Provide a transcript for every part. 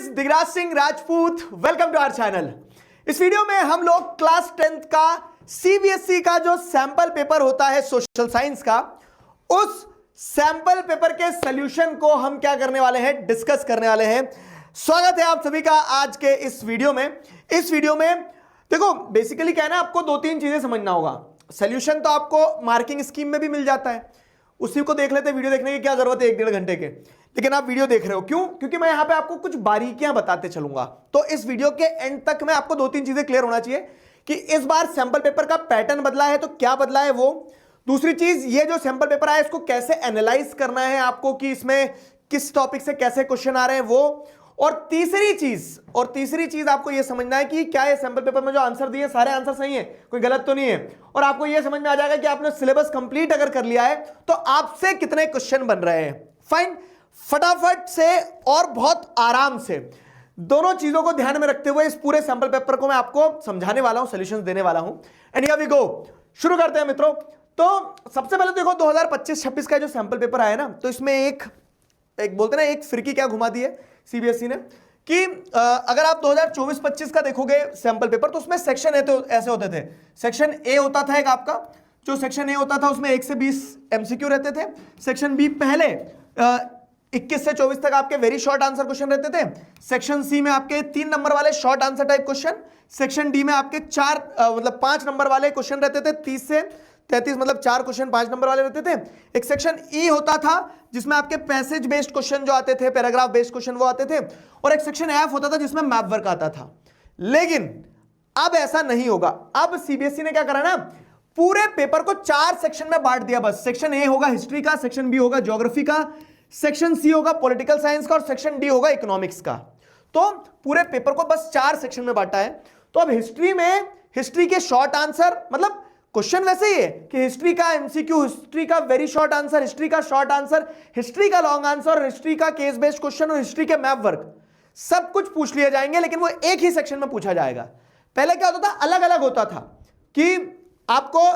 Digraj Singh Rajput, welcome to our channel. इस video में हम लोग क्लास 10th का सीबीएसई का जो सैंपल पेपर होता है सोशल साइंस का, उस सैंपल पेपर के सॉल्यूशन को हम क्या करने वाले हैं, डिस्कस करने वाले हैं। स्वागत है आप सभी का आज के इस वीडियो में। इस वीडियो में देखो बेसिकली क्या है ना, आपको दो तीन चीजें समझना होगा। सॉल्यूशन तो आपको मार्किंग स्कीम में भी मिल जाता है, उसी को देख लेते हैं। वीडियो देखने की क्या जरूरत है 1-1.5 घंटे के, लेकिन आप वीडियो देख रहे हो क्यों? क्योंकि मैं यहां पे आपको कुछ बारीकियां बताते चलूंगा। तो इस वीडियो के एंड तक में आपको दो तीन चीजें क्लियर होना चाहिए कि इस बार सैंपल पेपर का पैटर्न बदला है, तो क्या बदला है वो। दूसरी चीज, ये जो सैंपल पेपर आया इसको कैसे एनालाइज करना है आपको, कि इसमें किस टॉपिक से कैसे क्वेश्चन आ रहे हैं वो। और तीसरी चीज आपको यह समझना है कि क्या ये सैंपल पेपर में जो आंसर दिए सारे आंसर सही है, कोई गलत तो नहीं है। और आपको यह समझ में आ जाएगा कि आपने सिलेबस कंप्लीट अगर कर लिया है तो आपसे कितने क्वेश्चन बन रहे हैं। फाइन, फटाफट से और बहुत आराम से दोनों चीजों को ध्यान में रखते हुए इस पूरे सैंपल पेपर को मैं आपको समझाने वाला हूं, सॉल्यूशंस देने वाला हूं। एंड हियर वी गो, शुरू करते हैं मित्रों। तो सबसे पहले देखो 2025-26 का जो सैंपल पेपर आया ना, तो इसमें एक बोलते ना एक फिरकी क्या घुमा दी है सीबीएसई ने कि अगर आप 2024-25 का देखोगे सैंपल पेपर, तो उसमें सेक्शन ए तो ऐसे होते थे। सेक्शन ए होता था एक आपका, जो सेक्शन ए होता था उसमें 1 से 20 एमसीक्यू रहते थे। सेक्शन बी पहले 21 से 24 तक आपके वेरी शॉर्ट आंसर क्वेश्चन रहते थे। सेक्शन सी में आपके 3 नंबर वाले short answer type question. Section D में आपके 5 नंबर वाले क्वेश्चन रहते थे। 30 से 33 मतलब 4 क्वेश्चन 5 नंबर वाले रहते थे। एक सेक्शन ई होता था जिसमें आपके पैसेज बेस्ड क्वेश्चन जो आते थे, पैराग्राफ बेस्ड क्वेश्चन वो आते थे। और एक सेक्शन एफ होता था जिसमें मैप वर्क आता था। लेकिन अब ऐसा नहीं होगा। अब सीबीएसई ने क्या करा ना, पूरे पेपर को 4 सेक्शन में बांट दिया। बस सेक्शन ए होगा हिस्ट्री का, सेक्शन बी होगा ज्योग्राफी का, सेक्शन सी होगा पॉलिटिकल साइंस का, और सेक्शन डी होगा इकोनॉमिक्स का। तो पूरे पेपर को बस 4 सेक्शन में बांटा है। तो अब हिस्ट्री में हिस्ट्री के शॉर्ट आंसर, मतलब क्वेश्चन वैसे ही है कि हिस्ट्री का एमसीक्यू, हिस्ट्री का वेरी शॉर्ट आंसर, हिस्ट्री का शॉर्ट आंसर, हिस्ट्री का लॉन्ग आंसर, हिस्ट्री का केस बेस्ड क्वेश्चन और हिस्ट्री के मैप वर्क सब कुछ पूछ लिए जाएंगे, लेकिन वो एक ही सेक्शन में पूछा जाएगा। पहले क्या होता था, अलग अलग होता था कि आपको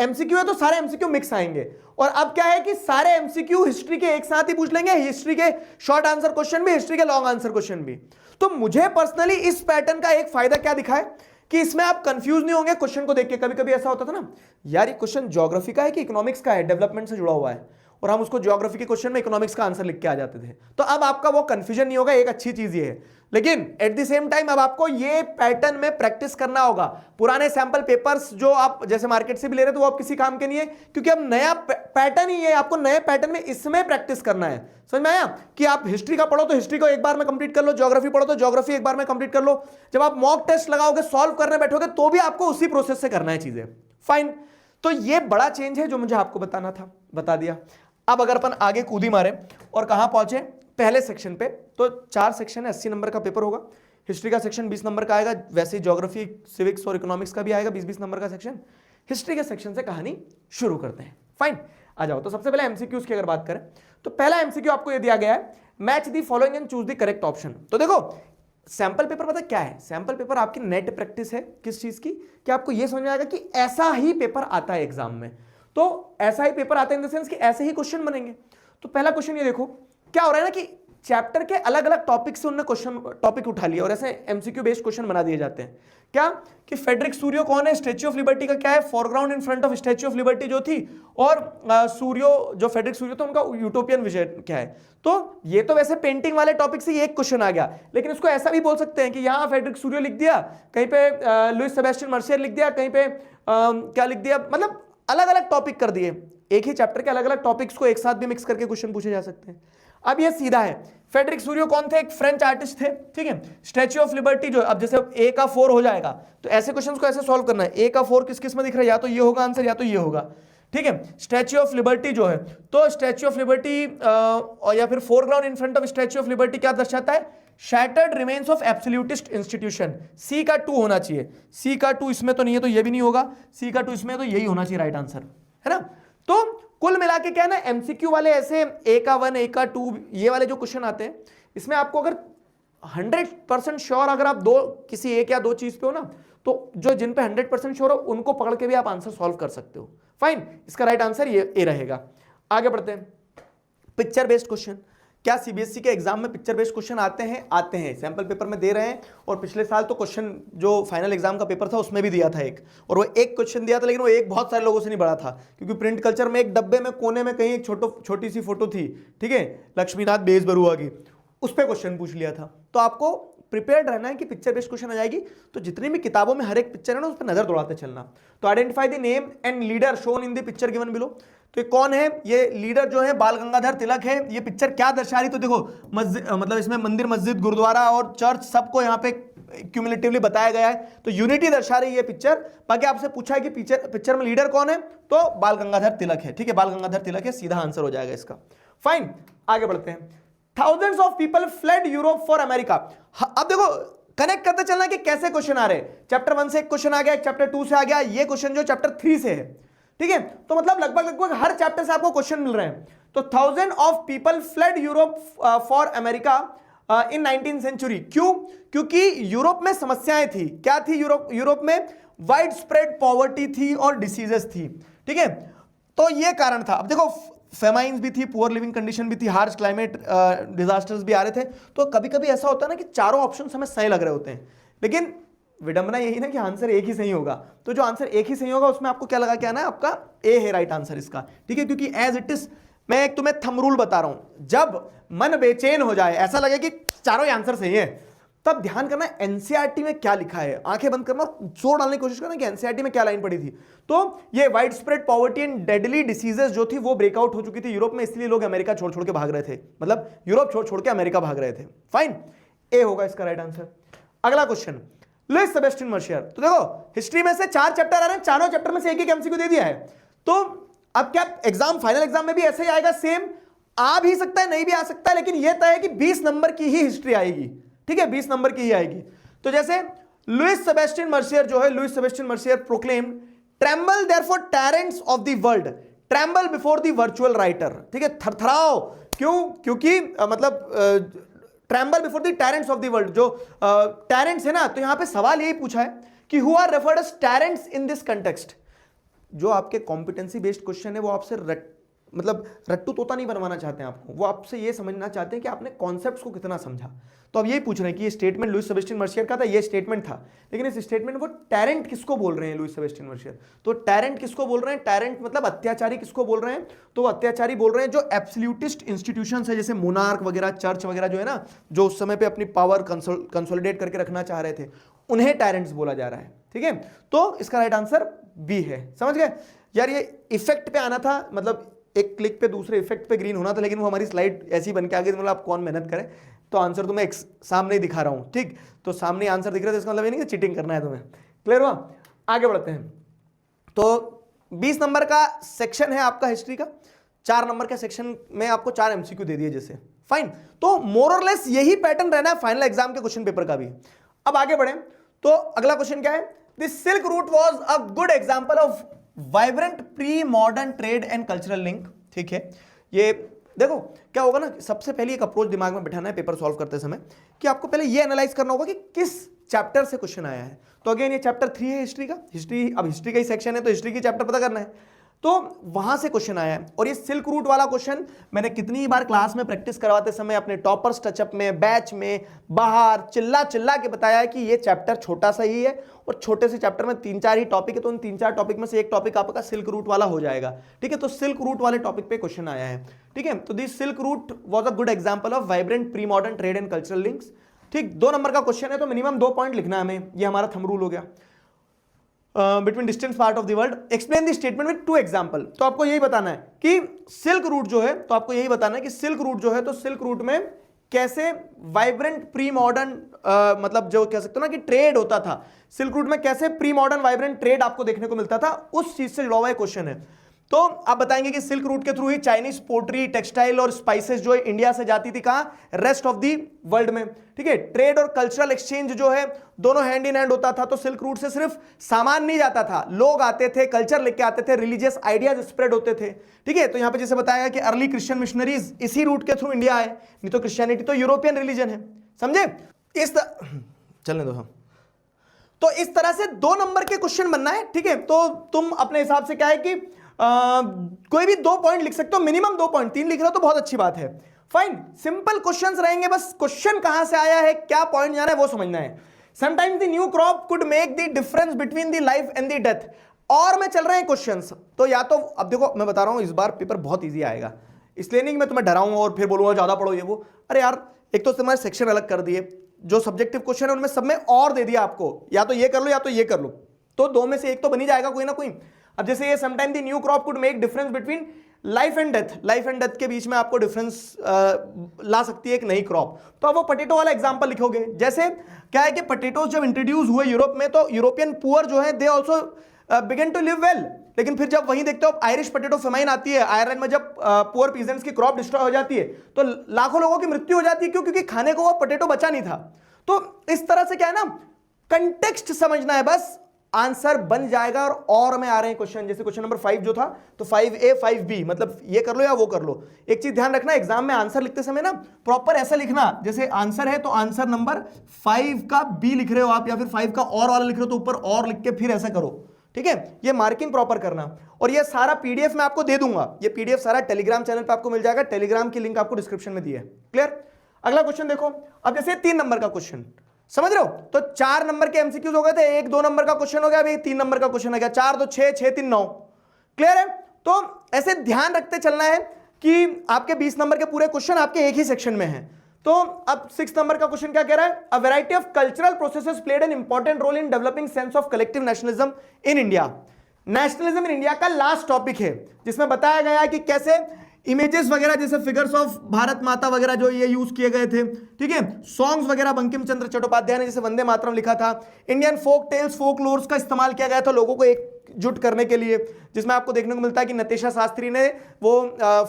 एमसीक्यू है तो सारे एमसीक्यू मिक्स आएंगे। और अब क्या है कि सारे एमसीक्यू हिस्ट्री के एक साथ ही पूछ लेंगे, हिस्ट्री के शॉर्ट आंसर क्वेश्चन भी, हिस्ट्री के लॉन्ग आंसर क्वेश्चन भी। तो मुझे पर्सनली इस पैटर्न का एक फायदा क्या दिखा है कि इसमें आप कंफ्यूज नहीं होंगे क्वेश्चन को देख के। कभी कभी ऐसा होता था ना, यार ये क्वेश्चन ज्योग्राफी का है कि इकोनॉमिक्स का है, डेवलपमेंट से जुड़ा हुआ है, और हम उसको ज्योग्राफी के क्वेश्चन में इकोनॉमिक्स का आंसर लिख के आ जाते थे। तो अब आपका वो कंफ्यूजन नहीं होगा, एक अच्छी चीज ये है। लेकिन एट द सेम टाइम अब आपको ये पैटर्न में प्रैक्टिस करना होगा। पुराने सैंपल पेपर्स जो आप जैसे मार्केट से भी ले रहे थे वो आप किसी काम के नहीं है, क्योंकि अब नया पैटर्न ही है। आपको नए पैटर्न में इसमें प्रैक्टिस करना है। समझ में आया कि आप हिस्ट्री का पढ़ो तो हिस्ट्री को एक बार में कंप्लीट कर लो, ज्योग्राफी पढ़ो तो ज्योग्राफी एक बार में कंप्लीट कर लो। जब आप मॉक टेस्ट लगाओगे, सॉल्व करने बैठोगे, तो भी आपको उसी प्रोसेस से करना है चीजें। फाइन, तो ये बड़ा चेंज है जो मुझे आपको बताना था, बता दिया। अब अगर अपन आगे कूदी मारे और कहां पहुंचे, पहले सेक्शन पे, तो 4 सेक्शन है, 80 नंबर का पेपर होगा। हिस्ट्री का सेक्शन 20 नंबर का आएगा, वैसे ही ज्योग्राफी, सिविक्स और इकोनॉमिक्स का भी आएगा 20-20 नंबर का सेक्शन। हिस्ट्री के सेक्शन से कहानी शुरू करते हैं। फाइन, आ जाओ। तो सबसे पहले एमसीक्यूज की अगर बात करें तो पहला एमसीक्यू आपको ये दिया गया है, match the following and choose the correct option. तो देखो सैंपल पेपर पता क्या है, सैंपल पेपर आपकी नेट प्रैक्टिस है किस चीज की, कि आपको ये समझ में आएगा कि ऐसा ही पेपर आता है एग्जाम में। तो ऐसा ही पेपर आता है इन द सेंस कि ऐसे ही क्वेश्चन बनेंगे। तो पहला क्वेश्चन ये देखो, क्या हो रहा है ना कि चैप्टर के अलग अलग टॉपिक से उन्होंने क्वेश्चन टॉपिक उठा लिया और ऐसे एमसीक्यू बेस्ड क्वेश्चन बना दिए जाते हैं। क्या कि फ्रेडरिक सूरियो कौन है, स्टैच्यू ऑफ लिबर्टी का क्या है, foreground in front of statue of liberty जो थी, और सूरियो जो फ्रेडरिक सूरियो था उनका यूटोपियन विजन क्या है। तो ये तो वैसे पेंटिंग वाले टॉपिक से एक क्वेश्चन आ गया, लेकिन इसको ऐसा भी बोल सकते हैं कि यहाँ फ्रेडरिक सूरियो लिख दिया, कहीं पे लुइस सेबेस्टियन मर्सियर लिख दिया, कहीं पे क्या लिख दिया, मतलब अलग अलग टॉपिक कर दिए। एक ही चैप्टर के अलग अलग टॉपिक्स को एक साथ भी मिक्स करके क्वेश्चन पूछे जा सकते हैं। अब ये सीधा है, फ्रेडरिक सूरियो कौन थे, एक फ्रेंच आर्टिस्ट थे, ठीक है। स्टैच्यू ऑफ लिबर्टी जो, अब जैसे ए का 4 हो जाएगा तो ऐसे क्वेश्चंस को ऐसे सॉल्व करना है। ए का 4 किस किस में दिख रहा है, या तो ये होगा आंसर या तो ये होगा, ठीक है। स्टैच्यू ऑफ लिबर्टी जो है, तो स्टैच्यू ऑफ लिबर्टी या फिर foreground in front of statue of liberty क्या दर्शाता है, shattered remains of absolutist institution. C का 2 होना चाहिए, सी का 2 इसमें तो नहीं है तो ये भी नहीं होगा, सी का 2 इसमें तो यही होना चाहिए राइट आंसर, है ना। तो कुल मिला के क्या है ना, एमसीक्यू वाले ऐसे ए का 1 ए का 2 ये वाले जो क्वेश्चन आते हैं, इसमें आपको अगर 100% श्योर अगर आप दो किसी एक या दो चीज पे हो ना, तो जो जिन पे 100% श्योर हो उनको पकड़ के भी आप आंसर सॉल्व कर सकते हो। फाइन, इसका राइट आंसर ये ए रहेगा। आगे बढ़ते हैं, पिक्चर बेस्ड क्वेश्चन। क्या सीबीएसई के एग्जाम में पिक्चर बेस्ड क्वेश्चन आते हैं सैंपल पेपर में दे रहे हैं। और पिछले साल तो क्वेश्चन जो फाइनल एग्जाम का पेपर था उसमें भी दिया था एक, और वो एक क्वेश्चन दिया था, लेकिन वो एक बहुत सारे लोगों से नहीं बढ़ा था, क्योंकि प्रिंट कल्चर में एक डब्बे में कोने में कहीं एक छोटी सी फोटो थी, ठीक है, लक्ष्मीनाथ बेजबरुआ की, उस पर क्वेश्चन पूछ लिया था। तो आपको प्रिपेयर्ड रहना है कि पिक्चर बेस्ड क्वेश्चन आ जाएगी, तो जितनी भी किताबों में हर एक पिक्चर है ना उस पर नजर दौड़ाते चलना। तो identify the name and leader shown in the picture given below. तो ये कौन है? ये लीडर जो है बाल गंगाधर तिलक है। ये पिक्चर क्या दर्शा रही? तो देखो मतलब इसमें मंदिर, मस्जिद, गुरुद्वारा और चर्च सबको यहाँ पे क्यूमुलेटिवली बताया गया है, तो यूनिटी दर्शा रही है पिक्चर। बाकी आपसे पूछा है कि पिक्चर में लीडर कौन है, तो बाल गंगाधर तिलक है, ठीक है, बाल गंगाधर तिलक है, सीधा आंसर हो जाएगा इसका। फाइन, आगे बढ़ते हैं। Thousands of people fled Europe for America। अब देखो कनेक्ट करते चलना कि कैसे क्वेश्चन आ रहे हैं। चैप्टर 1 से एक क्वेश्चन आ गया, चैप्टर 2 से आ गया, ये क्वेश्चन जो चैप्टर 3 से है, ठीक है, तो मतलब लगभग हर चैप्टर से आपको क्वेश्चन मिल रहे हैं। तो 1000 of people fled Europe for America in 19th century. क्यों? क्योंकि यूरोप में समस्याएं थी। क्या थी? यूरोप में वाइड स्प्रेड पॉवर्टी थी और डिसीजेस थी, ठीक है, तो ये कारण था। अब देखो फेमाइन्स भी थी, पुअर लिविंग कंडीशन भी थी, हार्श क्लाइमेट डिजास्टर्स भी आ रहे थे। तो कभी कभी ऐसा होता है ना कि चारों ऑप्शन हमें सही लग रहे होते हैं, लेकिन विडंबना यही ना कि आंसर एक ही सही होगा। तो जो आंसर एक ही सही होगा उसमें आपको क्या लगा के आना है? आपका ए है राइट आंसर इसका, ठीक है, क्योंकि एज इट इज मैं एक तुम्हें थंब रूल बता रहा हूं, जब मन बेचैन हो जाए, ऐसा लगे कि चारों ही आंसर सही है, तब ध्यान करना एनसीईआरटी में क्या लिखा है, आंखें बंद करना, जोर डालने की कोशिश करना कि एनसीईआरटी में क्या लाइन पड़ी थी। तो ये wide spread poverty and deadly diseases जो थी वो ब्रेकआउट हो चुकी थी यूरोप में, इसलिए लोग अमेरिका छोड़ छोड़ के भाग रहे थे, मतलब यूरोप छोड़ छोड़ के अमेरिका भाग रहे थे। फाइन, ए होगा इसका राइट आंसर। अगला क्वेश्चन, लुईस सेबेस्टियन मर्सियर। तो देखो हिस्ट्री में से 4 चैप्टर आ रहे हैं, चारों चैप्टर में से एक एमसीक्यू दे दिया है। तो अब क्या एग्जाम, फाइनल एग्जाम में भी ऐसे ही आएगा? सेम आ भी सकता है, नहीं भी आ सकता है, लेकिन यह तय है कि 20 नंबर की ही हिस्ट्री आएगी, ठीक है, 20 नंबर की ही आएगी। तो जैसे लुईस सेबेस्टियन मर्सियर जो है, Louis Sebastien Mercier proclaimed tremble therefore tyrants of the world, tremble before the virtual writer, ठीक है, थरथराओ। क्यों? क्योंकि मतलब tremble before the tyrants of the world, जो टैरेंट्स है ना, तो यहां पे सवाल यही पूछा है कि who are referred as tyrants in this context. जो आपके कॉम्पिटेंसी बेस्ड क्वेश्चन है वो आपसे मतलब रट्टू तोता नहीं बनवाना चाहते हैं आपको, वो आपसे ये समझना चाहते हैं कि आपने कॉन्सेप्ट्स को कितना समझा। तो अब यही पूछ रहे हैं कि ये स्टेटमेंट लुईस सेबेस्टियन मर्सियर का था, ये स्टेटमेंट था, लेकिन इस स्टेटमेंट वो टैरेंट किसको बोल रहे हैं लुईस सेबेस्टियन मर्सियर? तो टैरेंट किसको बोल रहे हैं? टैरेंट मतलब अत्याचारी किसको बोल रहे हैं? तो अत्याचारी बोल रहे हैं जो एब्सोल्यूटिस्ट इंस्टीट्यूशंस है, जैसे मोनार्क वगैरह, चर्च वगैरह जो है ना, जो उस समय पे अपनी पावर कंसोलिडेट करके रखना चाह रहे थे, उन्हें टैरेंट्स बोला जा रहा है, ठीक है। तो इसका राइट आंसर बी है। समझ गए यार? ये इफेक्ट पे आना था, मतलब एक क्लिक पे दूसरे इफेक्ट पे ग्रीन होना था, लेकिन वो हमारी स्लाइड ऐसी बन के आ गई, मतलब आप कौन मेहनत करे। तो आंसर तुम्हें एक सामने ही दिखा रहा हूं, ठीक, तो सामने आंसर दिख रहा है, इसका मतलब ये नहीं कि चीटिंग करना है तुम्हें। क्लियर हुआ? आगे बढ़ते हैं। तो 20 नंबर का सेक्शन है आपका हिस्ट्री का, 4 नंबर के सेक्शन में आपको 4 एमसीक्यू दे दिए जैसे। फाइन, तो मोर और लेस यही पैटर्न रहना है फाइनल एग्जाम के क्वेश्चन पेपर का भी। अब आगे बढ़े तो अगला क्वेश्चन क्या है? This silk route was a good example of vibrant pre modern trade and cultural link, ठीक है। ये देखो क्या होगा ना, सबसे पहले एक अप्रोच दिमाग में बिठाना है पेपर सॉल्व करते समय कि आपको पहले ये एनालाइज करना होगा कि किस चैप्टर से क्वेश्चन आया है। तो अगेन ये चैप्टर 3 है हिस्ट्री का, अब हिस्ट्री का ही सेक्शन है तो हिस्ट्री की चैप्टर पता करना है, तो वहां से क्वेश्चन आया है। और ये सिल्क रूट वाला क्वेश्चन मैंने कितनी बार क्लास में प्रैक्टिस करवाते समय अपने टॉपर्स टचअप में, बैच में, बाहर चिल्ला चिल्ला के बताया है कि ये चैप्टर छोटा सा ही है और छोटे से चैप्टर में 3-4 ही टॉपिक है, तो उन 3-4 टॉपिक में से एक टॉपिक आपका सिल्क रूट वाला हो जाएगा, ठीक है। तो सिल्क रूट वाले टॉपिक पे क्वेश्चन आया है, ठीक है। तो this silk route was a good example of vibrant pre modern trade and cultural links, ठीक। 2 नंबर का क्वेश्चन है तो मिनिमम 2 पॉइंट लिखना है हमें, ये हमारा थंब रूल हो गया। Between distance part of the world explain the statement with 2 example. तो आपको यही बताना है कि सिल्क रूट जो है, तो आपको यही बताना है कि सिल्क रूट जो है, तो सिल्क रूट में कैसे वाइब्रेंट प्री मॉडर्न मतलब जो कह सकते हो ना कि ट्रेड होता था, सिल्क रूट में कैसे प्री मॉडर्न वाइब्रेंट ट्रेड आपको देखने को मिलता था, उस चीज से जुड़ा हुआ क्वेश्चन है। तो आप बताएंगे कि सिल्क रूट के थ्रू ही चाइनीज पोट्री, टेक्सटाइल और स्पाइसेस जो है इंडिया से जाती थी कहां? रेस्ट ऑफ दी वर्ल्ड में, ठीक है। ट्रेड और कल्चरल एक्सचेंज जो है दोनों हैंड इन हैंड होता था। तो सिल्क रूट से सिर्फ सामान नहीं जाता था, लोग आते थे, कल्चर लेके आते थे, रिलीजियस आइडियाज स्प्रेड होते थे, ठीक है। तो यहां पे जैसे बताया कि अर्ली क्रिश्चियन मिशनरीज इसी रूट के थ्रू इंडिया आए, नहीं तो क्रिश्चियनिटी तो यूरोपियन रिलीजन है, समझे। चलने दो हम। तो इस तरह से 2 नंबर के क्वेश्चन बनना है, ठीक है। तो तुम अपने हिसाब से क्या है कि कोई भी 2 पॉइंट लिख सकते हो, मिनिमम 2 पॉइंट, 3 लिख रहे हो तो बहुत अच्छी बात है। फाइन, सिंपल क्वेश्चंस रहेंगे, बस क्वेश्चन कहां से आया है, क्या पॉइंट जाना है वो समझना है। Sometimes the new crop could make the difference between the life and the death. और में चल रहे हैं क्वेश्चंस, तो या तो अब देखो मैं बता रहा हूं इस बार पेपर बहुत इजी आएगा, इसलिए नहीं कि मैं तुम्हें डराऊंगा और फिर बोलूंगा ज्यादा पढ़ो ये वो। अरे यार एक तो तुम्हारे सेक्शन अलग कर दिए, जो सब्जेक्टिव क्वेश्चन है उनमें सब में और दे दिया आपको, या तो ये कर लो या तो ये कर लो, तो दो में से एक तो बन ही जाएगा कोई ना कोई। अब जैसे ये sometime the new crop could make difference between life and death, life and death के बीच में आपको डिफरेंस ला सकती है एक नई क्रॉप, तो अब वो पोटैटो वाला एग्जांपल लिखोगे। जैसे क्या है कि पोटैटोज जब इंट्रोड्यूस हुए यूरोप में, तो यूरोपियन पुअर जो है they also begin to live well, लेकिन फिर जब वहीं देखते हो आयरिश पोटैटो फेमाइन आती है, आयरलैंड में जब पुअर पीजेंट्स की क्रॉप डिस्ट्रॉय हो जाती है तो लाखों लोगों की मृत्यु हो जाती है, क्यों? क्योंकि खाने को वो पोटैटो बचा नहीं था। तो इस तरह से क्या है ना, कंटेक्स्ट समझना है, बस आंसर बन जाएगा। और में आ रहे हैं क्वेश्चन, जैसे क्वेश्चन नंबर 5 जो था, तो 5A 5B, मतलब ये कर लो या वो कर लो। एक चीज ध्यान रखना, एग्जाम में आंसर लिखते समय ना प्रॉपर ऐसा लिखना, जैसे आंसर है तो आंसर नंबर 5 का B लिख रहे हो आप, या फिर 5 का और वाला लिख रहे हो तो ऊपर और लिख के फिर ऐसा करो, ठीक है? ये मार्किंग प्रॉपर करना। और ये सारा पीडीएफ मैं आपको दे दूंगा, ये पीडीएफ सारा टेलीग्राम चैनल पे आपको मिल जाएगा, टेलीग्राम की लिंक आपको डिस्क्रिप्शन में दी है। क्लियर? अगला क्वेश्चन देखो, अब जैसे 3 नंबर का क्वेश्चन, समझ रहे हो? तो 4 नंबर के एमसीक्यूज हो गए थे, 1 2 नंबर का क्वेश्चन हो गया, अभी 3 नंबर का क्वेश्चन हो गया, 4 2 6 6 3 9। क्लियर है? तो ऐसे ध्यान रखते चलना है कि आपके 20 नंबर के पूरे क्वेश्चन आपके एक ही सेक्शन में हैं। तो अब 6 नंबर का क्वेश्चन क्या कह रहा है? A variety of cultural processes played an important role in developing sense of collective nationalism in India. Nationalism in India का लास्ट टॉपिक है, जिसमें बताया गया है कि कैसे इमेजेस वगैरह जैसे फिगर्स ऑफ भारत माता वगैरह जो ये यूज किए गए थे, ठीक है? सॉन्ग्स वगैरह बंकिम चंद्र चट्टोपाध्याय ने जैसे वंदे मातरम लिखा था, इंडियन फोक टेल्स फोक लोर्स का इस्तेमाल किया गया था लोगों को एकजुट करने के लिए, जिसमें आपको देखने को मिलता है कि नतेशा शास्त्री ने वो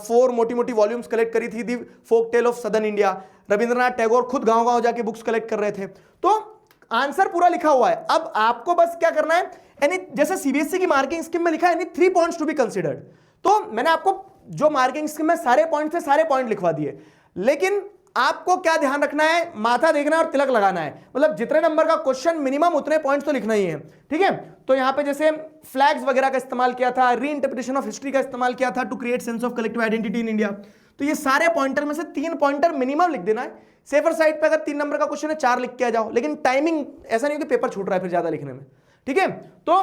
4 मोटी मोटी वॉल्यूम्स कलेक्ट करी थी, the folk tale of southern India. Rabindranath Tagore खुद गांव गांव जाके बुक्स कलेक्ट कर रहे थे। तो आंसर पूरा लिखा हुआ है, अब आपको बस क्या करना है, यानी जैसे सीबीएसई की मार्किंग स्कीम में लिखा है, यानी 3 पॉइंट्स टू बी कंसिडर्ड। तो मैंने आपको जो मार्किंग स्कीम में सारे पॉइंट थे सारे पॉइंट लिखवा दिए, लेकिन आपको क्या ध्यान रखना है, माथा देखना है और तिलक लगाना है, मतलब जितने नंबर का क्वेश्चन मिनिमम उतने पॉइंट्स तो लिखना ही है, ठीक है? तो यहां पे जैसे फ्लैग्स वगैरह का इस्तेमाल किया था, रीइंटरप्रिटेशन ऑफ हिस्ट्री का इस्तेमाल किया था to create sense of collective identity in India, तो ये सारे पॉइंटर में से 3 पॉइंटर मिनिमम लिख देना है। सेफर साइड पे अगर 3 नंबर का क्वेश्चन है 4 लिख के आ जाओ, लेकिन टाइमिंग ऐसा नहीं हो कि पेपर छूट रहा है फिर ज्यादा लिखने में, ठीक है? तो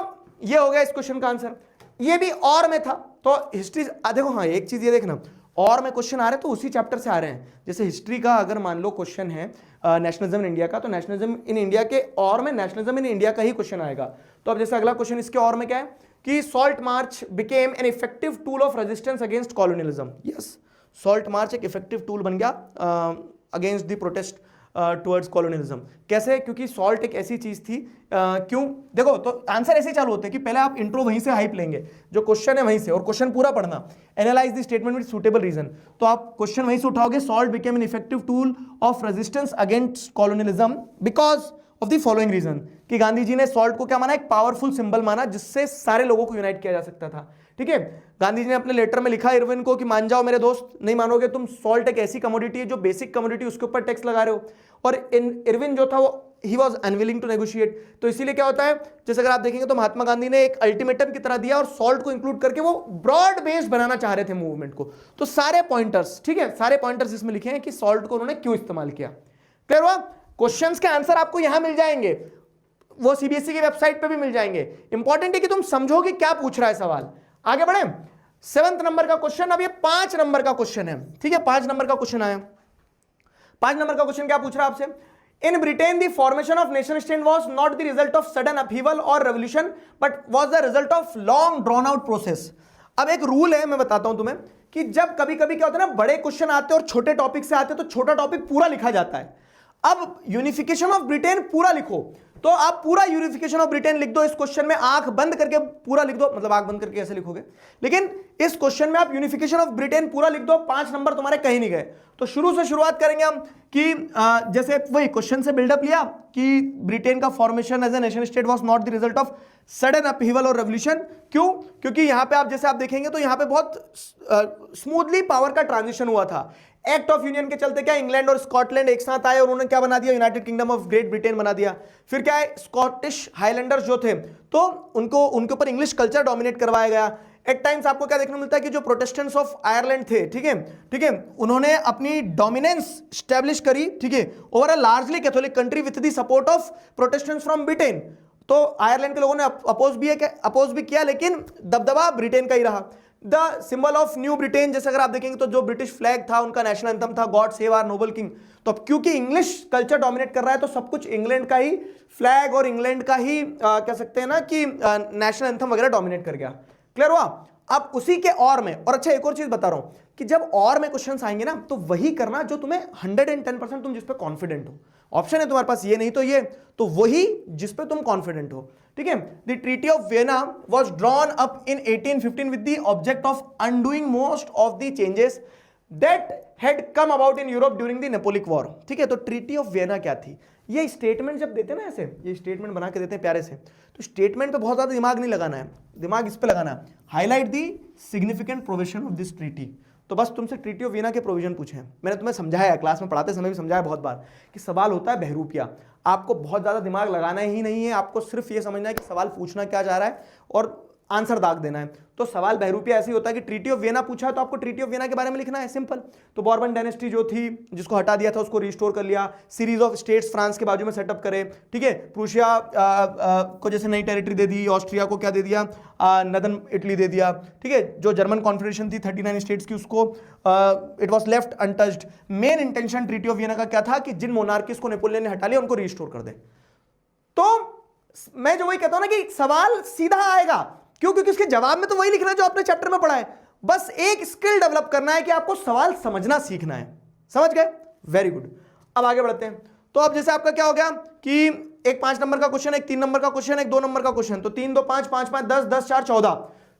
ये हो गया इस क्वेश्चन का आंसर। ये भी और में था, तो हिस्ट्री देखो, हाँ एक चीज ये देखना, और में क्वेश्चन आ रहे हैं तो उसी चैप्टर से आ रहे हैं। जैसे हिस्ट्री का अगर मान लो क्वेश्चन है नेशनलिज्म इन इंडिया का, तो नेशनलिज्म इन इंडिया के और में नेशनलिज्म इन इंडिया का ही क्वेश्चन आएगा। तो अब जैसे अगला क्वेश्चन इसके और में क्या है कि salt march became an effective tool of resistance against colonialism. Yes, salt march एक इफेक्टिव टूल बन गया against the protest towards colonialism. कैसे? क्योंकि सॉल्ट एक ऐसी चीज थी, क्यों? देखो तो आंसर ऐसे ही चालू होते हैं कि पहले आप इंट्रो वहीं से हाइप लेंगे, जो क्वेश्चन है वहीं से, और क्वेश्चन पूरा पढ़ना, analyse the statement with suitable reason. तो आप क्वेश्चन वहीं से उठाओगे, salt became an effective tool of resistance against colonialism because of the following reason, कि गांधी जी ने सॉल्ट को क्या माना, एक पावरफुल सिंबल माना जिससे सारे लोगों को यूनाइट किया जा सकता था, ठीक है? गांधी जी ने अपने लेटर में लिखा इरविन को कि मान जाओ मेरे दोस्त, नहीं मानोगे तुम, सॉल्ट एक ऐसी कमोडिटी है जो बेसिक कमोडिटी, उसके ऊपर टैक्स लगा रहे हो। और इरविन जो था वो ही वॉज अनविलिंग टू नेगोशिएट, तो इसीलिए क्या होता है, जैसे अगर आप देखेंगे तो महात्मा गांधी ने एक अल्टीमेटम की तरह दिया और सॉल्ट को इंक्लूड करके वो ब्रॉड बेस्ड बनाना चाह रहे थे मूवमेंट को। तो सारे पॉइंटर्स, ठीक है, सारे पॉइंटर्स इसमें लिखे हैं कि सॉल्ट को उन्होंने क्यों इस्तेमाल किया। क्लियर हुआ? क्वेश्चंस के आंसर आपको यहां मिल जाएंगे, वो सीबीएसई की वेबसाइट पे भी मिल जाएंगे। इंपॉर्टेंट है कि तुम समझो कि क्या पूछ रहा है सवाल। आगे बढ़े, 7 नंबर का क्वेश्चन, अब ये 5 नंबर का क्वेश्चन है, ठीक है? 5 नंबर का क्वेश्चन आया। 5 नंबर का क्वेश्चन क्या पूछ रहा है आपसे? In Britain the formation of nation state was not the result of sudden upheaval और revolution but was the result of long drawn out process. अब एक रूल है, मैं बताता हूं तुम्हें, कि जब कभी कभी क्या होता है ना, बड़े क्वेश्चन आते हैं और छोटे टॉपिक से आते हैं, तो छोटा टॉपिक पूरा लिखा जाता है। अब यूनिफिकेशन ऑफ ब्रिटेन पूरा लिखो, तो आप पूरा यूनिफिकेशन ऑफ ब्रिटेन लिख दो इस क्वेश्चन में, आंख बंद करके पूरा लिख दो, मतलब आंख बंद करके ऐसे लिखोगे, लेकिन इस क्वेश्चन में आप यूनिफिकेशन ऑफ ब्रिटेन पूरा लिख दो, 5 नंबर तुम्हारे कहीं नहीं गए। तो शुरू से शुरुआत करेंगे हम कि जैसे वही क्वेश्चन से बिल्डअप लिया कि ब्रिटेन का formation as a nation state was not the result of sudden upheaval और रेवोल्यूशन। क्यों? क्योंकि यहां पे आप जैसे आप देखेंगे तो यहां पे बहुत स्मूथली पावर का ट्रांजिशन हुआ था। एक्ट ऑफ यूनियन के चलते क्या इंग्लैंड और स्कॉटलैंड एक साथ आए और उन्होंने क्या बना दिया, United kingdom of great Britain बना दिया। फिर क्या है, स्कॉटिश हाईलैंडर्स जो थे तो उनके ऊपर इंग्लिश कल्चर डोमिनेट करवाया गया। एट टाइम्स आपको क्या देखने को मिलता है कि जो प्रोटेस्टेंट्स ऑफ आयरलैंड थे, ठीक है, उन्होंने अपनी डोमिनेंस स्टैब्लिश करी, ठीक है, over a largely Catholic country with the support of Protestants from Britain. तो आयरलैंड के लोगों ने अपोज भी किया, लेकिन दबदबा ब्रिटेन का ही रहा। The symbol of new Britain, जैसे अगर आप देखेंगे तो जो ब्रिटिश फ्लैग था, उनका नेशनल एंथम था God save our noble king. तो अब क्योंकि इंग्लिश कल्चर डोमिनेट कर रहा है, तो सब कुछ इंग्लैंड का ही फ्लैग और इंग्लैंड का ही कह सकते हैं ना कि नेशनल एंथम वगैरह डोमिनेट कर गया। क्लियर हुआ? अब उसी के और में, और अच्छा एक और चीज बता रहा हूं कि जब और में क्वेश्चंस आएंगे ना, तो वही करना जो तुम्हें 110% तुम जिस पे कॉन्फिडेंट हो। ऑप्शन है तुम्हारे पास ये नहीं तो ये, तो वही जिस पे तुम कॉन्फिडेंट हो, ठीक है। The treaty of Vienna was drawn up in 1815 with the object of undoing most of the changes that had come about in Europe during the नेपोलिक war, ठीक है। तो ट्रीटी ऑफ वियना क्या थी? ये स्टेटमेंट जब देते हैं ना, ऐसे ये स्टेटमेंट बना के देते हैं प्यारे से, तो स्टेटमेंट पे बहुत ज्यादा दिमाग नहीं लगाना है, दिमाग इस पे लगाना है, highlight the significant provision of this treaty. तो बस तुमसे ट्रीटी ऑफ वियना के प्रोविजन पूछे हैं, मैंने तुम्हें समझाया है, क्लास में पढ़ाते समय भी समझाया बहुत बार कि सवाल होता है बहरूपिया। आपको बहुत ज्यादा दिमाग लगाना ही नहीं है, आपको सिर्फ ये समझना है कि सवाल पूछना क्या जा रहा है और आंसर दाग देना है। तो सवाल बहरूपिया ऐसे ही होता है कि ट्रीटी ऑफ वियना पूछा तो आपको ट्रीटी ऑफ वियना के बारे में लिखना है, सिंपल। तो बॉर्बन डायनेस्टी जो थी, जिसको हटा दिया था, उसको रिस्टोर कर लिया, सीरीज ऑफ स्टेट्स फ्रांस के बाजू में सेटअप करे, ठीक है। प्रूशिया को जैसे नई टेरिटरी दे दी, ऑस्ट्रिया को क्या दे दिया, नदर्न इटली दे दिया, ठीक है। जो जर्मन कॉन्फेडरेशन थी 39 स्टेट्स की, उसको it was left untouched. Main intention treaty of Vienna का क्या था कि जिन मोनार्कीज को नेपोलियन ने हटा लिया उनको रिस्टोर कर दे। तो मैं जो वही कहता हूं ना कि सवाल सीधा आएगा, क्यों? क्योंकि उसके जवाब में तो वही लिखना है जो आपने चैप्टर में पढ़ा है। बस एक स्किल डेवलप करना है कि आपको सवाल समझना सीखना है। समझ गए? Very good. अब आगे बढ़ते हैं। तो अब जैसे आपका क्या हो गया कि एक 5 नंबर का क्वेश्चन, एक 3 नंबर का क्वेश्चन, एक 2 नंबर का क्वेश्चन, तो 3 2 5 5 5 10 10 4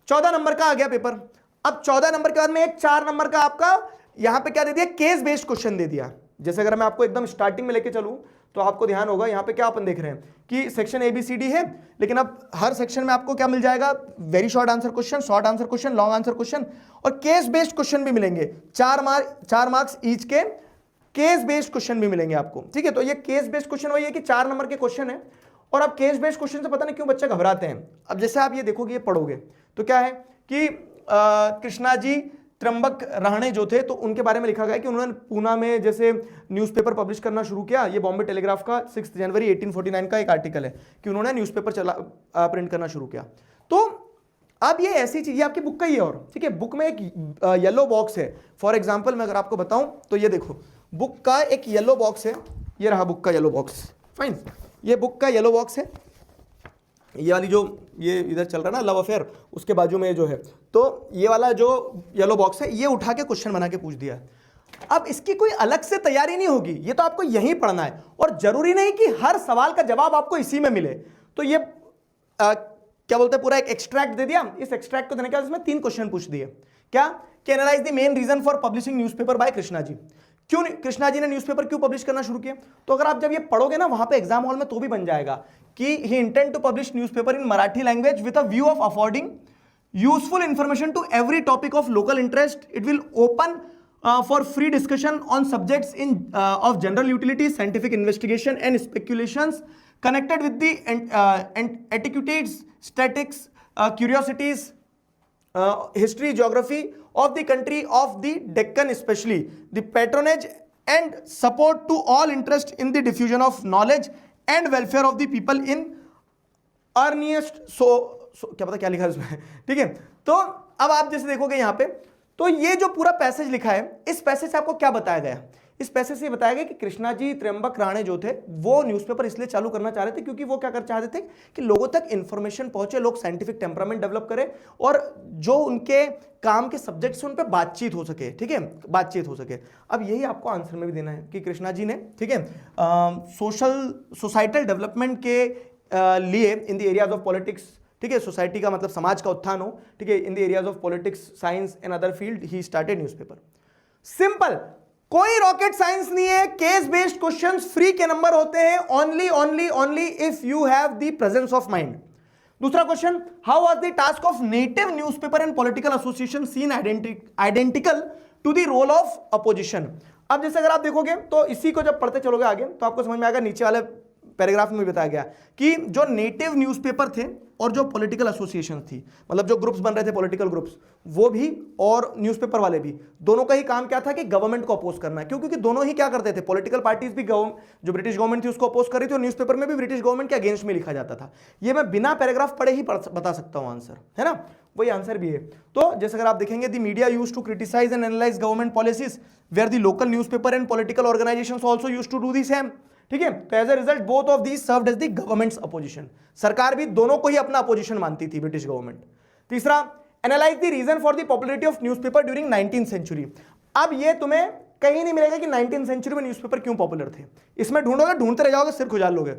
14 नंबर का आ गया पेपर। अब 14 नंबर के बाद में एक 4 नंबर का आपका यहां पे क्या दे दिया, केस बेस्ड क्वेश्चन दे दिया। जैसे अगर मैं आपको एकदम स्टार्टिंग में लेके चलूं तो आपको ध्यान होगा यहां पे क्या अपन देख रहे हैं कि सेक्शन ABCD है, लेकिन अब हर सेक्शन में आपको क्या मिल जाएगा, very short answer question, short answer question, long answer question और केस बेस्ड क्वेश्चन भी मिलेंगे। 4 मार्क्स ईच के केस बेस्ड क्वेश्चन भी मिलेंगे आपको, ठीक है। तो ये केस बेस्ड क्वेश्चन वही है कि 4 नंबर के क्वेश्चन है। और अब केस बेस्ड क्वेश्चन से पता नहीं क्यों बच्चे घबराते हैं। अब जैसे आप ये देखोगे, ये पढ़ोगे तो क्या है कि कृष्णा जी त्र्यंबक राणे जो थे, तो उनके बारे में लिखा गया कि उन्होंने पूना में जैसे न्यूज़पेपर पब्लिश करना शुरू किया। ये बॉम्बे टेलीग्राफ का 6 जनवरी 1849 का एक आर्टिकल है कि उन्होंने न्यूज़पेपर प्रिंट करना शुरू किया। तो अब ये ऐसी चीज, ये आपकी बुक का ही है, और ठीक है, बुक में एक येलो बॉक्स है। फॉर एग्जाम्पल मैं अगर आपको बताऊं तो ये देखो, बुक का एक येलो बॉक्स है, ये रहा बुक का येलो बॉक्स, फाइन। ये बुक का येलो बॉक्स है, ये वाली जो ये इधर चल रहा है ना लव अफेयर, उसके बाजू में जो है, तो ये वाला जो येलो बॉक्स है, ये उठा के क्वेश्चन बना के पूछ दिया। अब इसकी कोई अलग से तैयारी नहीं होगी, ये तो आपको यहीं पढ़ना है, और जरूरी नहीं कि हर सवाल का जवाब आपको इसी में मिले। तो ये क्या बोलते हैं, पूरा एक एक्सट्रैक्ट दे दिया। इस एक्सट्रैक्ट को देने के बाद इसमें 3 क्वेश्चन पूछ दिए। क्या कि analyse the main reason for publishing newspaper by Krishna ji. क्यों कृष्णा जी ने न्यूज़पेपर क्यों पब्लिश करना शुरू किया? तो अगर आप जब ये पढ़ोगे ना वहां पे एग्जाम हॉल में, तो भी बन जाएगा कि he intend to publish newspaper in Marathi language with a view of affording useful information to every topic of local interest. It will open for free discussion on subjects of general utility, scientific investigation and speculations connected with the antiquities, statics, curiosities, history, geography of the country of the Deccan, especially the patronage and support to all interest in the diffusion of knowledge and welfare of the people in earnest। क्या पता क्या लिखा है उसमें, ठीक है। तो अब आप जैसे देखोगे यहाँ पे, तो ये जो पूरा पैसेज लिखा है, इस पैसेज से आपको क्या बताया गया? इस पैसेज से बताया गया कि कृष्णा जी त्र्यंबक राणे जो थे, वो न्यूज़पेपर इसलिए चालू करना चाह रहे थे क्योंकि वो क्या कर चाहते थे कि लोगों तक इंफॉर्मेशन पहुंचे, लोग साइंटिफिक टेम्परामेंट डेवलप करें, और जो उनके काम के सब्जेक्ट्स हैं उन पर बातचीत हो सके, ठीक है, बातचीत हो सके। अब यही आपको आंसर में भी देना है कि कृष्णा जी ने, ठीक है, सोसाइटल डेवलपमेंट के लिए इन द एरियाज ऑफ पॉलिटिक्स, ठीक है, सोसाइटी का मतलब समाज का उत्थान हो, ठीक है, in the areas of politics, science and other field he started newspaper. Simple, कोई रॉकेट साइंस नहीं है। केस बेस्ड क्वेश्चंस फ्री के नंबर होते हैं, only if you have the presence of mind. दूसरा question, how was the task of native newspaper and political association seen identical to the role of opposition. अब जैसे अगर आप देखोगे तो इसी को जब पढ़ते चलोगे आगे तो आपको समझ में आएगा नीचे वाले पैराग्राफ में बताया गया कि जो नेटिव न्यूज़पेपर थे और जो पॉलिटिकल एसोसिएशन थी, मतलब जो ग्रुप्स बन रहे थे पॉलिटिकल ग्रुप्स, वो भी और न्यूज़पेपर वाले भी, दोनों का ही काम क्या था कि गवर्नमेंट को अपोज करना है। क्योंकि दोनों ही क्या करते थे, पॉलिटिकल पार्टीज भी जो ब्रिटिश गवर्नमेंट थी उसको अपोज कर रही थी और न्यूज़पेपर में भी ब्रिटिश गवर्नमेंट के अगेंस्ट में लिखा जाता था। ये मैं बिना पैराग्राफ पढ़े ही बता सकता हूं आंसर, है ना, वही आंसर भी है। तो जैसे अगर आप देखेंगे, the media used to criticise and analyse government policies where the local newspaper and political organisations also used to do the same. ठीक है, तो as a result both of these served as the government's opposition. सरकार भी दोनों को ही अपना opposition मानती थी, ब्रिटिश गवर्नमेंट। तीसरा, analyse the reason for the popularity of newspaper during 19th century. अब ये तुम्हें कहीं नहीं मिलेगा कि 19th सेंचुरी में न्यूज़पेपर क्यों पॉपुलर थे। इसमें ढूंढोगे, ढूंढते रह जाओगे, सिर खुजाल लोगे।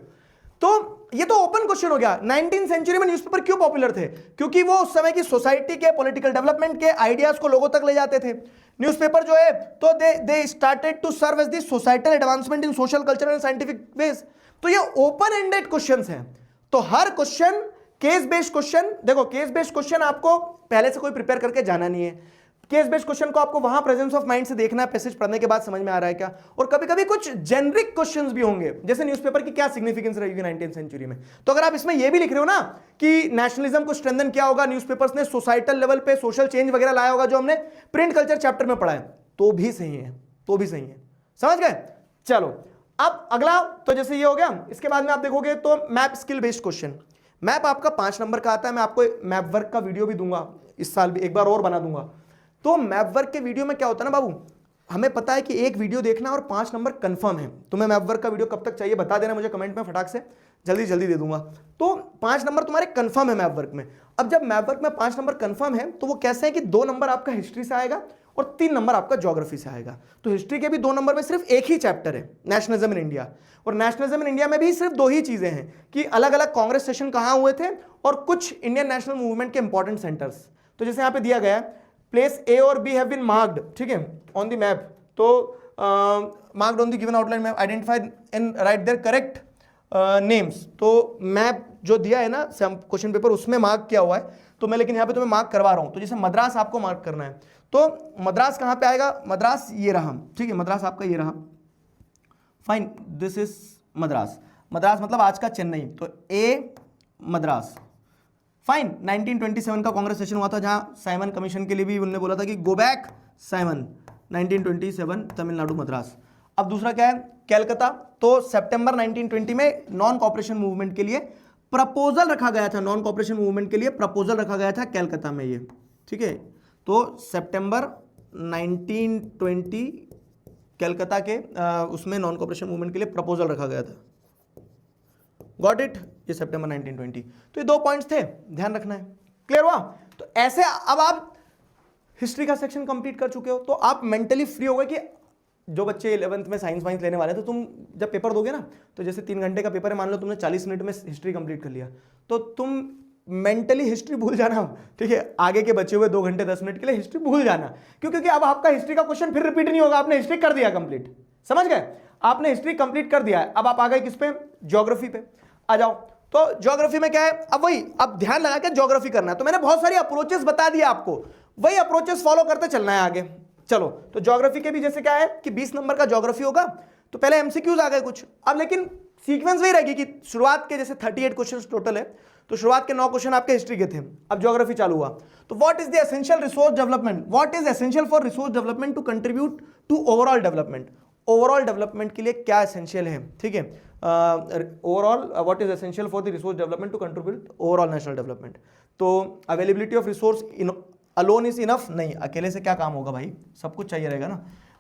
तो ये तो ओपन क्वेश्चन हो गया, 19th सेंचुरी में न्यूज़पेपर क्यों पॉपुलर थे? क्योंकि वो उस समय की सोसाइटी के पॉलिटिकल डेवलपमेंट के आइडियाज को लोगों तक ले जाते थे। न्यूज़पेपर जो है तो they started to serve as the societal advancement in social, cultural and scientific ways. तो ये ओपन एंडेड क्वेश्चंस हैं। तो हर क्वेश्चन केस बेस्ड क्वेश्चन, देखो केस बेस्ड क्वेश्चन आपको पहले से कोई प्रिपेयर करके जाना नहीं है। केस बेस्ड क्वेश्चन को आपको वहां प्रेजेंस ऑफ माइंड से देखना है, पैसेज पढ़ने के बाद समझ में आ रहा है क्या। और कभी कभी कुछ जेनरिक क्वेश्चंस भी होंगे, जैसे न्यूज़पेपर की क्या सिग्निफिकेंस रहेगी 19th सेंचुरी में। तो अगर आप इसमें यह भी लिख रहे हो ना कि नेशनलिज्म को स्ट्रेंथन किया होगा न्यूज़पेपर्स ने, सोसाइटल लेवल पे सोशल चेंज वगैरह लाया होगा, जो हमने प्रिंट कल्चर चैप्टर में पढ़ा है, तो भी सही है, तो भी सही है। समझ गए? चलो अब अगला, तो जैसे ये हो गया, इसके बाद में आप देखोगे तो map skill based question. Map आपका 5 नंबर का आता है। मैं आपको मैप वर्क का वीडियो भी दूंगा, इस साल भी एक बार और बना दूंगा। तो मैप वर्क के वीडियो में क्या होता है ना बाबू, हमें पता है कि एक वीडियो देखना और 5 नंबर कंफर्म है। तुम्हें मैप वर्क का वीडियो कब तक चाहिए बता देना मुझे कमेंट में, फटाक से जल्दी जल्दी दे दूंगा। तो 5 नंबर तुम्हारे कंफर्म है मैप वर्क में। अब जब मैप वर्क में 5 नंबर कंफर्म है, तो वो कैसे है कि 2 नंबर आपका हिस्ट्री से आएगा और 3 नंबर आपका ज्योग्राफी से आएगा। तो हिस्ट्री के भी 2 नंबर में सिर्फ एक ही चैप्टर है, नेशनलिज्म इन इंडिया। और नेशनलिज्म इन इंडिया में भी सिर्फ 2 ही चीजें हैं कि अलग अलग कांग्रेस सेशन कहां हुए थे और कुछ इंडियन नेशनल मूवमेंट के इंपॉर्टेंट सेंटर्स। तो जैसे यहां पे दिया गया है, प्लेस ए और बी हैव बीन मार्क्ड, ठीक है, ऑन द मैप। तो marked on the given outline map, identified and write their correct names. तो मैप जो दिया है ना क्वेश्चन पेपर, उसमें मार्क किया हुआ है। तो मैं लेकिन यहाँ पे तुम्हें मार्क करवा रहा हूँ। तो जैसे मद्रास आपको मार्क करना है, तो मद्रास कहाँ पे आएगा? मद्रास ये रहा, ठीक है, मद्रास आपका ये रहा, fine, this is Madras. Madras मतलब आज का चेन्नई। तो ए मद्रास, फाइन। 1927 का कांग्रेस सेशन हुआ था, जहां साइमन कमीशन के लिए भी उन्होंने बोला था कि go back Simon. 1927 Tamil Nadu Madras. अब दूसरा क्या है? कैलकाता। तो सितंबर 1920 में नॉन कॉपरेशन मूवमेंट के लिए प्रपोजल रखा गया था, नॉन कॉपरेशन मूवमेंट के लिए प्रपोजल रखा गया था कैलकाता में ये, ठीक है। तो सितंबर 1920 कैलकाता के उसमें नॉन कॉपरेशन मूवमेंट के लिए प्रपोजल रखा गया था। Got it? ये सितंबर 1920। तो ये 2 पॉइंट्स थे, ध्यान रखना है। क्लियर हुआ? तो ऐसे अब आप हिस्ट्री का सेक्शन कंप्लीट कर चुके हो, तो आप मेंटली फ्री हो गए कि जो बच्चे 11th में साइंस वाइंस लेने वाले हैं, तो तुम जब पेपर दोगे ना, तो जैसे 3 घंटे का पेपर है, मान लो तुमने 40 मिनट में हिस्ट्री कंप्लीट कर लिया, तो तुम मेंटली हिस्ट्री भूल जाना, ठीक है। आगे के बचे हुए 2 घंटे 10 मिनट के लिए हिस्ट्री भूल जाना, क्योंकि अब आपका हिस्ट्री का क्वेश्चन फिर रिपीट नहीं होगा, आपने हिस्ट्री कर दिया कंप्लीट। समझ गए? आपने हिस्ट्री कंप्लीट कर दिया है। अब आप आ गए किस पे? ज्योग्राफी पे आ जाओ। तो ज्योग्राफी में क्या है? अब वही, अब ध्यान लगा के ज्योग्राफी करना है। तो मैंने बहुत सारी अप्रोचेस बता दिया आपको, वही अप्रोचेस फॉलो करते चलना है आगे। चलो, तो ज्योग्राफी के भी जैसे क्या है कि 20 नंबर का ज्योग्राफी होगा, तो पहले एमसीक्यूज आ गए कुछ। अब लेकिन सीक्वेंस वही रहेगी कि शुरुआत के जैसे 38 क्वेश्चंस टोटल है, तो शुरुआत के 9 क्वेश्चन आपके हिस्ट्री के थे, अब ज्योग्राफी चालू हुआ। तो what is the essential resource development? What is essential for resource development to contribute to overall development? Overall development के लिए क्या एसेंशियल है, ठीक है। Overall what is essential for the resource development to contribute overall national development? तो availability of resource alone is enough? नहीं, अकेले से क्या काम होगा भाई, सब कुछ चाहिए रहेगा ना।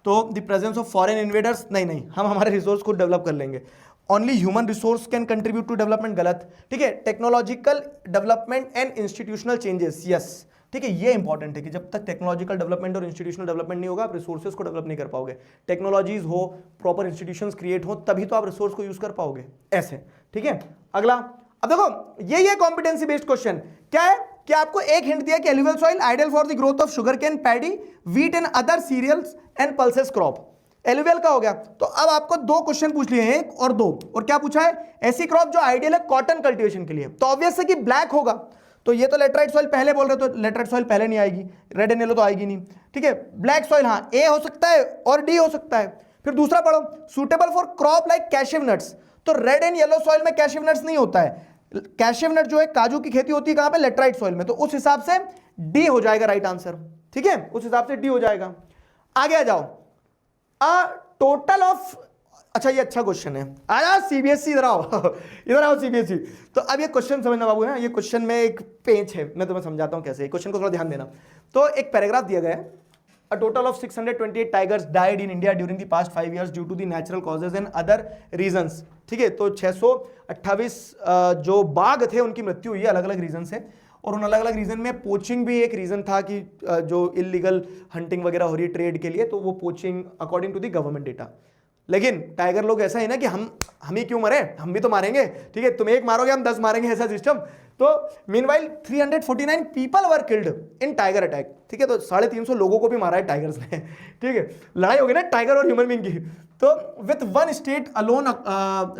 तो the presence of foreign invaders? नहीं, हम हमारे रिसोर्स खुद डेवलप कर लेंगे। Only human resource can contribute to development? गलत, ठीक है। Technological development and institutional changes? Yes, ठीक है। ये इंपॉर्टेंट है कि जब तक टेक्नोलॉजिकल डेवलपमेंट और इंस्टीट्यूशनल डेवलपमेंट नहीं होगा, आप रिसोर्सेज को डेवलप नहीं कर पाओगे। टेक्नोलॉजीज हो, प्रॉपर इंस्टीट्यूशंस क्रिएट हो, तभी तो आप रिसोर्स को यूज कर पाओगे, ऐसे, ठीक है। अगला, अब देखो ये कॉम्पिटेंसी बेस्ड क्वेश्चन क्या है कि आपको एक हिंट दिया कि alluvial soil ideal for the growth of sugar cane, paddy, wheat and other cereals and pulses crop. Alluvial का हो गया। तो अब आपको 2 क्वेश्चन पूछ लिए हैं, 1 और 2, और क्या पूछा है? ऐसी क्रॉप जो आइडियल है कॉटन कल्टीवेशन के लिए। तो ऑब्वियस है कि ब्लैक होगा। तो ये तो लेटराइट सॉइल पहले बोल रहे, तो लेटराइट सॉइल पहले नहीं आएगी, रेड एंड येलो तो आएगी नहीं, ठीक है। ब्लैक सॉइल, हाँ, ए हो सकता है और डी हो सकता है। फिर दूसरा पढ़ो, suitable for crop like cashew nuts. तो रेड एंड येलो सॉइल में कैशिव नट्स नहीं होता है। कैशिव नट जो है काजू की खेती होती है कहां पे, लेटराइट सॉइल में, तो उस हिसाब से डी हो जाएगा राइट आंसर। ठीक है, उस हिसाब से डी हो जाएगा। आगे आ जाओ, अ टोटल ऑफ, अच्छा ये अच्छा क्वेश्चन है, आ जाओ सीबीएसई इधर आओ इधर आओ सीबीएसई। तो अब ये क्वेश्चन समझना बाबू है, ये क्वेश्चन में एक पेज है, मैं तुम्हें समझाता हूं कैसे, क्वेश्चन को थोड़ा ध्यान देना। तो एक पैराग्राफ दिया गया है, a total of 628 tigers died in India during the past 5 years due to the natural causes and other reasons. ठीक है, तो 628 जो बाघ थे उनकी मृत्यु हुई है अलग अलग रीजन से, और उन अलग अलग रीजन में पोचिंग भी एक रीजन था कि जो इलीगल हंटिंग वगैरह हो रही है ट्रेड के लिए, तो वो poaching according to the government data. लेकिन टाइगर लोग ऐसा है ना कि हम ही क्यों मरे, हम भी तो मारेंगे। ठीक है, तुम एक मारोगे हम 10 मारेंगे, ऐसा सिस्टम। तो meanwhile 349 people were killed in tiger attack. ठीक है, तो 350 लोगों को भी मारा है टाइगर्स ने। ठीक है, लड़ाई होगी ना टाइगर और ह्यूमन बीइंग की। तो with one state alone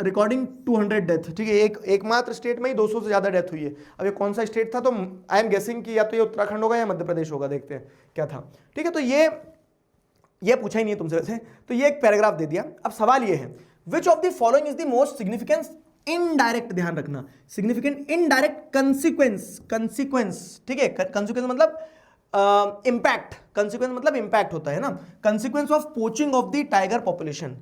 recording 200 death. ठीक है, एकमात्र स्टेट में ही 200 से ज्यादा डेथ हुई है। अब ये कौन सा स्टेट था, तो आई एम गेसिंग कि या तो ये उत्तराखंड होगा या मध्य प्रदेश होगा, देखते हैं क्या था। ठीक है, तो ये पूछा ही नहीं है तुमसे वैसे, तो ये एक पैराग्राफ दे दिया। अब सवाल ये है, which of the following is the most significant indirect, ध्यान रखना, सिग्निफिकेंट इनडायरेक्ट कंसिक्वेंस। ठीक है, कंसिक्वेंस मतलब इंपैक्ट, कंसिक्वेंस मतलब इंपैक्ट होता है ना, consequence of poaching of the tiger population.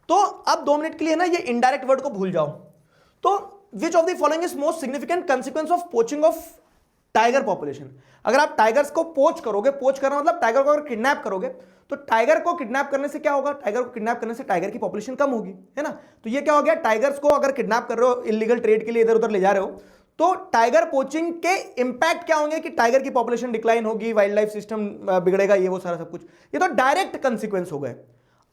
तो अब 2 मिनट के लिए ना ये इनडायरेक्ट वर्ड को भूल जाओ। तो which of the following is most significant consequence of poaching of tiger population. अगर आप टाइगर्स को पोच करोगे, पोच करना मतलब टाइगर को अगर किडनैप करोगे, तो टाइगर को किडनैप करने से क्या होगा, टाइगर को किडनैप करने से टाइगर की पॉपुलेशन कम होगी, है ना। तो ये क्या हो गया, टाइगर्स को अगर किडनैप कर रहे हो, इलीगल ट्रेड के लिए इधर उधर ले जा रहे हो, तो टाइगर पोचिंग के इंपैक्ट क्या होंगे कि टाइगर की पॉपुलेशन डिक्लाइन होगी, वाइल्ड लाइफ सिस्टम बिगड़ेगा, ये वो सारा सब कुछ। ये तो डायरेक्ट कंसिक्वेंस हो गए।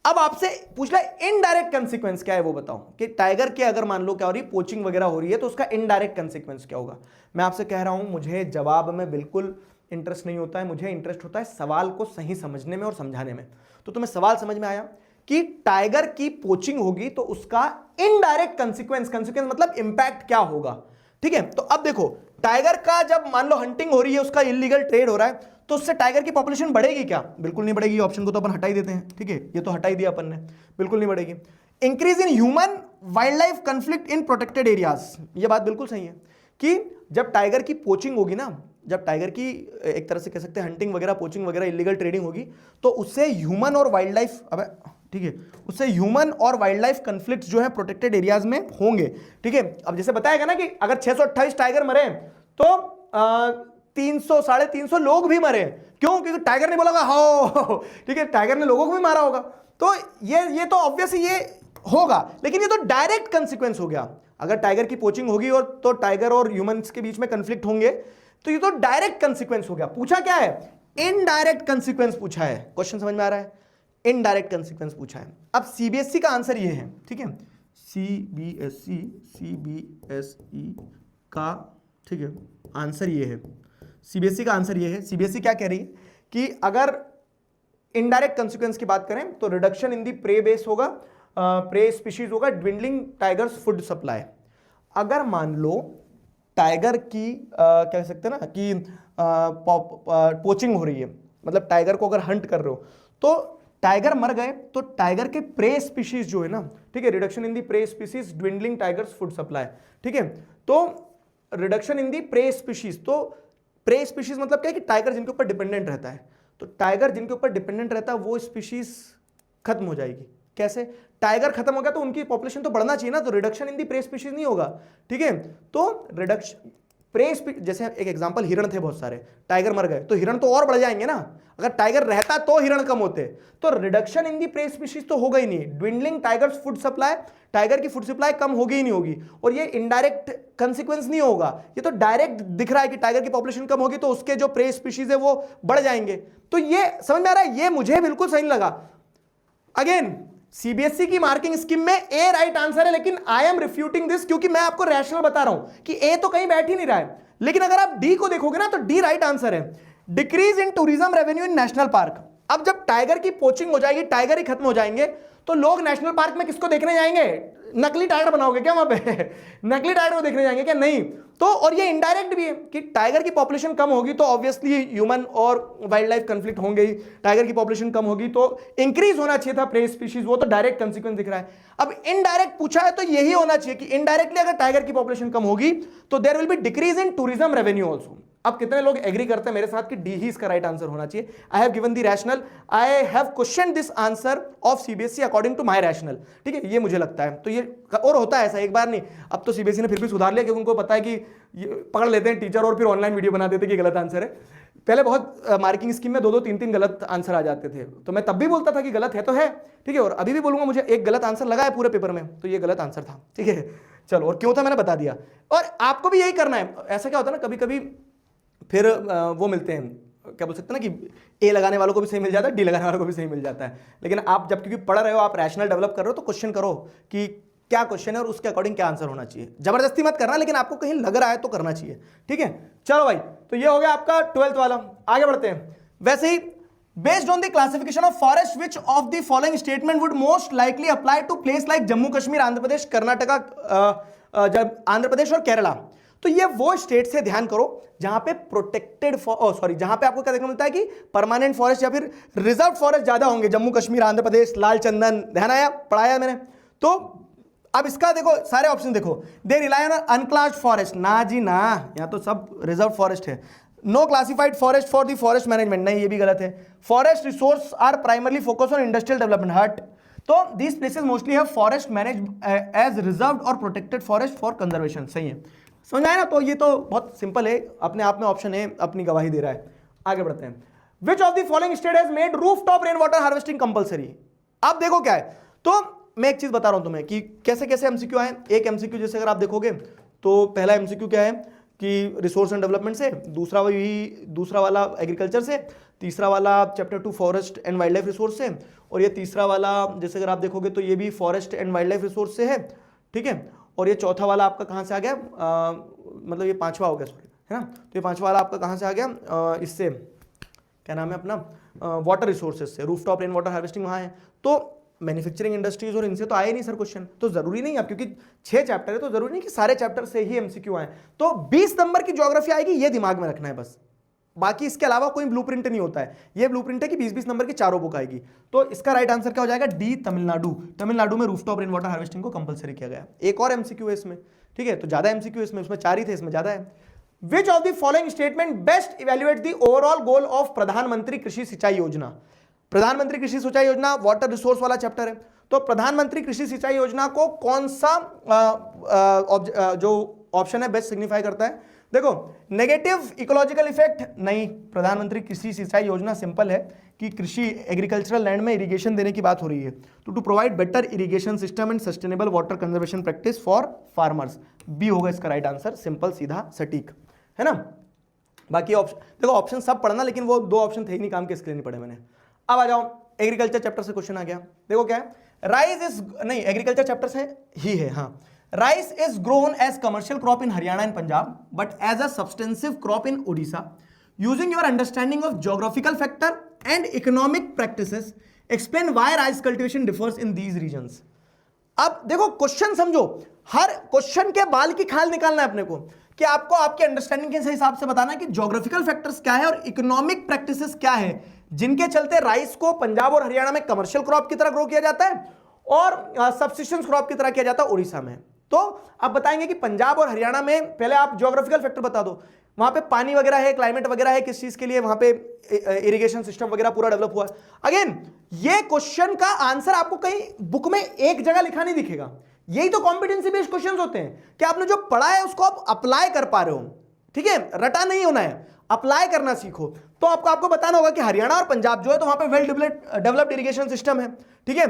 अब आपसे पूछ ले इनडायरेक्ट कंसिक्वेंस क्या है, वो बताओ कि टाइगर के अगर मान लो क्या हो रही है, पोचिंग वगैरह हो रही है, तो उसका इनडायरेक्ट कंसिक्वेंस क्या होगा। मैं आपसे कह रहा हूं, मुझे जवाब में बिल्कुल इंटरेस्ट नहीं होता है, मुझे इंटरेस्ट होता है सवाल को सही समझने में और समझाने में। तो तुम्हें सवाल समझ में आया कि टाइगर की पोचिंग होगी तो उसका इनडायरेक्ट कंसिक्वेंस मतलब इंपैक्ट क्या होगा। ठीक है, तो अब देखो, टाइगर का जब मान लो हंटिंग हो रही है, उसका इलीगल ट्रेड हो रहा है, तो उससे टाइगर की पॉपुलेशन बढ़ेगी क्या, बिल्कुल नहीं बढ़ेगी। ऑप्शन को तो अपन हटा ही देते हैं। ठीक है, ये तो हटा ही दिया अपन ने, बिल्कुल नहीं बढ़ेगी। Increase in human wild life conflict in protected areas, ये बात बिल्कुल सही है कि जब टाइगर की पोचिंग होगी ना, जब टाइगर की एक तरह से कह सकते हैं हंटिंग वगैरह, पोचिंग वगैरह, इलीगल ट्रेडिंग होगी, तो उससे ह्यूमन और वाइल्ड लाइफ, अब ठीक है, उससे ह्यूमन और वाइल्ड लाइफ कंफ्लिक्ट जो है प्रोटेक्टेड एरियाज में होंगे। ठीक है, अब जैसे बताएगा ना कि अगर 628 टाइगर मरे तो 300 350 लोग भी मरे, क्यों, क्योंकि टाइगर ने बोला हो। ठीक है, टाइगर ने लोगों को भी मारा होगा, तो ये तो ऑब्वियसली ये होगा। लेकिन ये तो डायरेक्ट कंसिक्वेंस हो गया। अगर टाइगर की पोचिंग होगी और तो टाइगर और ह्यूमंस के बीच में कंफ्लिक्ट होंगे, तो ये तो डायरेक्ट कंसिक्वेंस हो गया। पूछा क्या है, इनडायरेक्ट कंसिक्वेंस पूछा है। क्वेश्चन समझ में आ रहा है, इनडायरेक्ट कंसिक्वेंस पूछा है। अब सीबीएसई का आंसर ये है। ठीक है, सीबीएसई का, ठीक है, आंसर ये है। सीबीएसई का आंसर ये है। सीबीएसई क्या कह रही है कि अगर इनडायरेक्ट कंसिक्वेंस की बात करें तो reduction in the prey base होगा, प्रे स्पीशीज होगा, ड्विंडलिंग टाइगर्स फूड सप्लाई। अगर मान लो टाइगर की क्या कह सकते हैं ना कि पोचिंग हो रही है, मतलब टाइगर को अगर हंट कर रहे हो, तो टाइगर मर गए तो टाइगर के प्रे स्पीशीज जो है ना, ठीक है, reduction in the prey species, dwindling tigers food supply. ठीक है, तो reduction in the prey species, तो प्रे स्पीशीज मतलब क्या है कि टाइगर जिनके ऊपर डिपेंडेंट रहता है, तो टाइगर जिनके ऊपर डिपेंडेंट रहता है वो स्पीशीज खत्म हो जाएगी। कैसे, टाइगर खत्म हो गया तो उनकी पॉपुलेशन तो बढ़ना चाहिए ना, तो reduction in the prey species नहीं होगा। ठीक है, तो रिडक्शन प्रे स्पीशीज, जैसे एक एग्जांपल, हिरण थे बहुत सारे, टाइगर मर गए तो हिरण तो और बढ़ जाएंगे ना, अगर टाइगर रहता तो हिरण कम होते, तो reduction in the prey species तो होगा ही नहीं। Dwindling tigers food supply, tiger की फूड सप्लाई कम होगी ही नहीं होगी, और ये इनडायरेक्ट कंसिक्वेंस नहीं होगा, ये तो डायरेक्ट दिख रहा है कि टाइगर की पॉपुलेशन कम होगी तो उसके जो प्रे स्पीशीज है वो बढ़ जाएंगे। तो ये समझ में आ रहा है, ये मुझे बिल्कुल सही लगा। अगेन सीबीएसई की मार्किंग स्कीम में ए राइट आंसर है, लेकिन आई एम रिफ्यूटिंग दिस क्योंकि मैं आपको रैशनल बता रहा हूं कि ए तो कहीं बैठ ही नहीं रहा है। लेकिन अगर आप डी को देखोगे ना तो डी राइट आंसर है। Decrease in tourism revenue in national park, अब जब टाइगर की पोचिंग हो जाएगी, टाइगर ही खत्म हो जाएंगे, तो लोग नेशनल पार्क में किसको देखने जाएंगे? नकली टाइगर बनाओगे क्या वहां पे? नकली टाइगर को देखने जाएंगे क्या? नहीं। तो और ये इनडायरेक्ट भी है कि टाइगर की पॉपुलेशन कम होगी तो ऑब्वियसली ह्यूमन और वाइल्ड लाइफ कंफ्लिक्ट होंगे ही। टाइगर की पॉपुलेशन कम होगी तो इंक्रीज होना चाहिए था प्रे स्पीशीज, वो तो डायरेक्ट कंसीक्वेंस दिख रहा है। अब इनडायरेक्ट पूछा है तो यही होना चाहिए कि इनडायरेक्टली अगर टाइगर की पॉपुलेशन कम होगी तो there will be decrease in tourism revenue also. अब कितने लोग एग्री करते हैं मेरे साथ कि डी ही इसका राइट आंसर होना चाहिए? I have given the rational, I have question this answer of CBSE according to my rational. ठीक है, ये मुझे लगता है। तो ये और होता है ऐसा, एक बार नहीं, अब तो सीबीएसई ने फिर भी सुधार लिया क्योंकि उनको पता है कि ये पकड़ लेते हैं टीचर और फिर ऑनलाइन वीडियो बना देते कि गलत आंसर है। पहले बहुत मार्किंग स्कीम में 2-2, 3-3 गलत आंसर आ जाते थे, तो मैं तब भी बोलता था कि गलत है तो है, ठीक है, और अभी भी बोलूंगा मुझे एक गलत आंसर लगा है पूरे पेपर में, तो ये गलत आंसर था। ठीक है, चलो, और क्यों था मैंने बता दिया। और आपको भी यही करना है। ऐसा क्या होता है ना, कभी कभी फिर वो मिलते हैं, क्या बोल सकते हैं ना कि ए लगाने वालों को भी सही मिल जाता है, डी लगाने वालों को भी सही मिल जाता है। लेकिन आप जब क्योंकि पढ़ रहे हो, आप रैशनल डेवलप कर रहे हो, तो क्वेश्चन करो कि क्या क्वेश्चन है और उसके अकॉर्डिंग क्या आंसर होना चाहिए। जबरदस्ती मत करना, लेकिन आपको कहीं लग रहा है तो करना चाहिए। ठीक है, चलो भाई, तो ये हो गया आपका 12th वाला। आगे बढ़ते हैं। वैसे ही based on the classification of forest which of the following statement would most likely apply to place like Jammu Kashmir, Andhra Pradesh, Karnataka, Andhra Pradesh और केरला। तो ये वो स्टेट से, ध्यान करो, जहां पे प्रोटेक्टेड जहां पे आपको क्या देखने मिलता है कि परमानेंट फॉरेस्ट या फिर रिजर्व फॉरेस्ट ज्यादा होंगे। जम्मू कश्मीर, आंध्र प्रदेश, लाल चंदन, ध्यान आया, पढ़ाया मैंने। तो अब इसका देखो, सारे ऑप्शन देखो। They rely on unclassed forest, ना जी ना, यहां तो सब रिजर्व फॉरेस्ट है। No classified forest for the forest management, नहीं, ये भी गलत है। Forest resource are primarily focus on industrial development, हट। तो these places mostly have forest manage as reserved और प्रोटेक्टेड फॉरेस्ट फॉर कंजर्वेशन, सही है, समझ आया ना। तो ये तो बहुत सिंपल है, अपने आप में ऑप्शन है अपनी गवाही दे रहा है। आगे बढ़ते हैं। विच of the following state has made roof top rain water harvesting compulsory? अब देखो क्या है, तो मैं एक चीज बता रहा हूं तुम्हें कि कैसे कैसे एमसीक्यू आए। एक एमसीक्यू जैसे अगर आप देखोगे तो पहला एमसीक्यू क्या है कि रिसोर्स एंड डेवलपमेंट से, दूसरा वाला एग्रीकल्चर से, तीसरा वाला chapter 2 forest and wild life resource से, और ये तीसरा वाला जैसे अगर आप देखोगे तो ये भी forest and wild life resource से है। ठीक है, और ये चौथा वाला आपका कहाँ से आ गया, मतलब ये पांचवा हो गया, सॉरी, है ना। तो ये पांचवा वाला आपका कहाँ से आ गया, इससे क्या नाम है अपना, वाटर रिसोर्सेज से, roof top rain water harvesting वहाँ है। तो मैन्युफैक्चरिंग इंडस्ट्रीज और इनसे तो आए नहीं सर क्वेश्चन, तो जरूरी नहीं, अब क्योंकि 6 चैप्टर है तो जरूरी नहीं कि सारे चैप्टर से ही एमसीक्यू आए। तो 20 नंबर की ज्योग्राफी आएगी, ये दिमाग में रखना है बस। बाकी इसके अलावा कोई ब्लूप्रिंट नहीं होता है। ये ब्लूप्रिंट है कि 20-20 नंबर की चारों बुक आएगी। तो इसका राइट आंसर क्या हो जाएगा, डी, तमिलनाडु। तमिलनाडु में रूफटॉप रेन वाटर हार्वेस्टिंग को कंपलसरी किया गया। एक और एमसीक्यू है इसमें, ठीक है, तो ज्यादा एमसीक्यू इसमें 4 ही थे, इसमें ज्यादा है। Which of the following statement best evaluate the overall goal of प्रधानमंत्री कृषि सिंचाई योजना? प्रधानमंत्री कृषि सिंचाई योजना वाटर रिसोर्स वाला चैप्टर है। तो प्रधानमंत्री कृषि सिंचाई योजना को कौन सा जो ऑप्शन है बेस्ट सिग्निफाई करता है? देखो, नेगेटिव इकोलॉजिकल इफेक्ट नहीं, प्रधानमंत्री कृषि सिंचाई योजना सिंपल है कि कृषि एग्रीकल्चरल लैंड में इरिगेशन देने की बात हो रही है। तो to provide better irrigation system and sustainable water conservation practice for farmers, B होगा इसका राइट आंसर, सिंपल, सीधा, सटीक, है ना। बाकी ऑप्शन देखो, ऑप्शन सब पढ़ना, लेकिन वो 2 ऑप्शन थे ही नहीं काम के, इसके लिए नहीं पढ़े मैंने। अब आ जाओ, एग्रीकल्चर चैप्टर से क्वेश्चन आ गया। देखो क्या है, राइस इज, नहीं एग्रीकल्चर चैप्टर से ही है, हाँ। Rice is grown as commercial crop in Haryana and Punjab, but as a substantive crop in Odisha. Using your understanding of geographical factor and economic practices, explain why rice cultivation differs in these regions. अब देखो question समझो, हर question के बाल की खाल निकालना है अपने को, कि आपको आपके अंडरस्टैंडिंग के हिसाब से बताना है कि ज्योग्राफिकल फैक्टर्स क्या है और इकोनॉमिक प्रैक्टिसेस क्या है, जिनके चलते राइस को पंजाब और हरियाणा में कमर्शियल क्रॉप की तरह ग्रो किया जाता है और सब्सिस्टेंस क्रॉप की तरह किया जाता है उड़ीसा में। तो आप बताएंगे कि पंजाब और हरियाणा में, पहले आप ज्योग्राफिकल फैक्टर बता दो, वहां पे पानी वगैरह है, क्लाइमेट वगैरह है, किस चीज के लिए वहां पे इरिगेशन सिस्टम वगैरह पूरा डेवलप हुआ है। अगेन, ये क्वेश्चन का आंसर आपको कहीं बुक में एक जगह लिखा नहीं दिखेगा। यही तो कॉम्पिटेंसी बेस्ड क्वेश्चंस होते हैं कि आपने जो पढ़ा है उसको आप अप्लाई कर पा रहे हो, ठीक है, रटा नहीं होना है, अप्लाई करना सीखो। तो आपको बताना होगा कि हरियाणा और पंजाब जो है तो वहां पे वेल डेवलप्ड इरिगेशन सिस्टम है, ठीक है।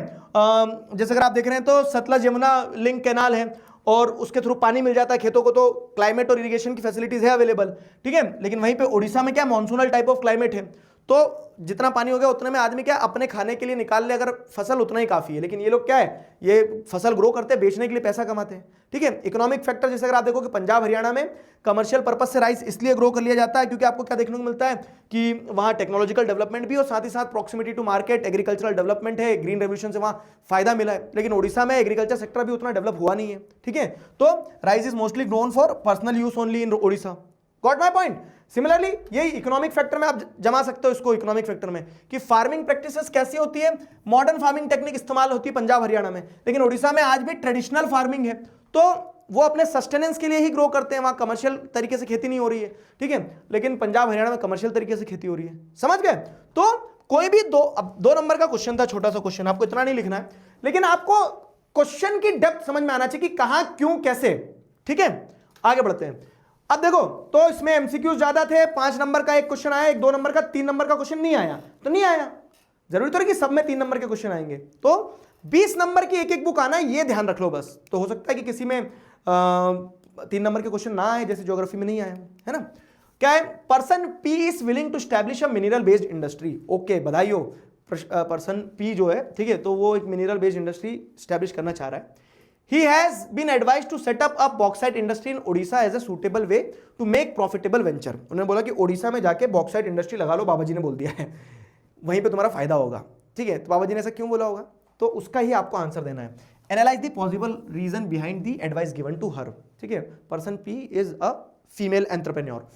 जैसे अगर आप देख रहे हैं तो सतलज यमुना लिंक कैनाल है और उसके थ्रू पानी मिल जाता है खेतों को, तो क्लाइमेट और इरिगेशन की फैसिलिटीज है अवेलेबल, ठीक है। लेकिन वहीं पे ओडिशा में क्या, मॉनसूनल टाइप ऑफ क्लाइमेट है, तो जितना पानी हो गया उतने में आदमी क्या अपने खाने के लिए निकाल ले, अगर फसल उतना ही काफी है। लेकिन ये लोग क्या है, ये फसल ग्रो करते हैं, बेचने के लिए पैसा कमाते हैं। ठीक है, इकोनॉमिक फैक्टर जैसे अगर आप देखो कि पंजाब हरियाणा में कमर्शियल पर्पस से राइस इसलिए ग्रो कर लिया जाता है क्योंकि आपको क्या देखने को मिलता है कि वहां टेक्नोलॉजिकल डेवलपमेंट भी और साथ ही साथ proximity to market, agricultural development है, ग्रीन रेवोल्यूशन से वहां फायदा मिला है। लेकिन ओडिशा में एग्रीकल्चर सेक्टर भी उतना डेवलप हुआ नहीं है। ठीक है, तो rice is mostly grown for personal use only in Odisha. Got my point. Similarly यही इकोनॉमिक फैक्टर में आप जमा सकते हो इसको, इकोनॉमिक फैक्टर में कि फार्मिंग प्रैक्टिसेस कैसी होती है, मॉडर्न फार्मिंग टेक्निक इस्तेमाल होती है पंजाब हरियाणा में, लेकिन ओडिशा में आज भी ट्रेडिशनल फार्मिंग है। तो वो अपने सस्टेनेंस के लिए ही ग्रो करते हैं, वहां कमर्शियल तरीके से खेती नहीं हो रही है। ठीक है, लेकिन पंजाब हरियाणा में कमर्शियल तरीके से खेती हो रही है। समझ गए? तो कोई भी अब 2 नंबर का क्वेश्चन था, छोटा सा क्वेश्चन, आपको इतना नहीं लिखना है, लेकिन आपको क्वेश्चन की डेप्थ समझ में आना चाहिए कि कहां, क्यों, कैसे। ठीक है, आगे बढ़ते हैं। अब देखो, तो इसमें एमसीक्यूज ज्यादा थे, 5 नंबर का एक क्वेश्चन आया, 1 2 नंबर का, 3 नंबर का क्वेश्चन नहीं आया, तो नहीं आया। जरूरी तो है कि सब में 3 नंबर के क्वेश्चन आएंगे। तो 20 नंबर की एक बुक आना है, ये ध्यान रख लो बस। तो हो सकता है कि किसी में 3 नंबर के क्वेश्चन ना आए, जैसे ज्योग्राफी में नहीं आए, है ना। क्या है, person P is willing to establish a mineral based industry. Okay, बधाई हो। पर्सन पी जो है, ठीक है, तो वो एक मिनरल बेस्ड इंडस्ट्री स्टैब्लिश करना चाह रहा है। He has been advised to set up a bauxite industry in Odisha as a suitable way to make profitable venture। उन्होंने बोला कि ओडिशा में जाके बॉक्साइट इंडस्ट्री लगा लो, बाबा जी ने बोल दिया है, वहीं पे तुम्हारा फायदा होगा। ठीक है, तो बाबा जी ने ऐसा क्यों बोला होगा, तो उसका ही आपको आंसर देना है। Analyse the possible reason behind the advice given to her. ठीक है, person P is a female entrepreneur.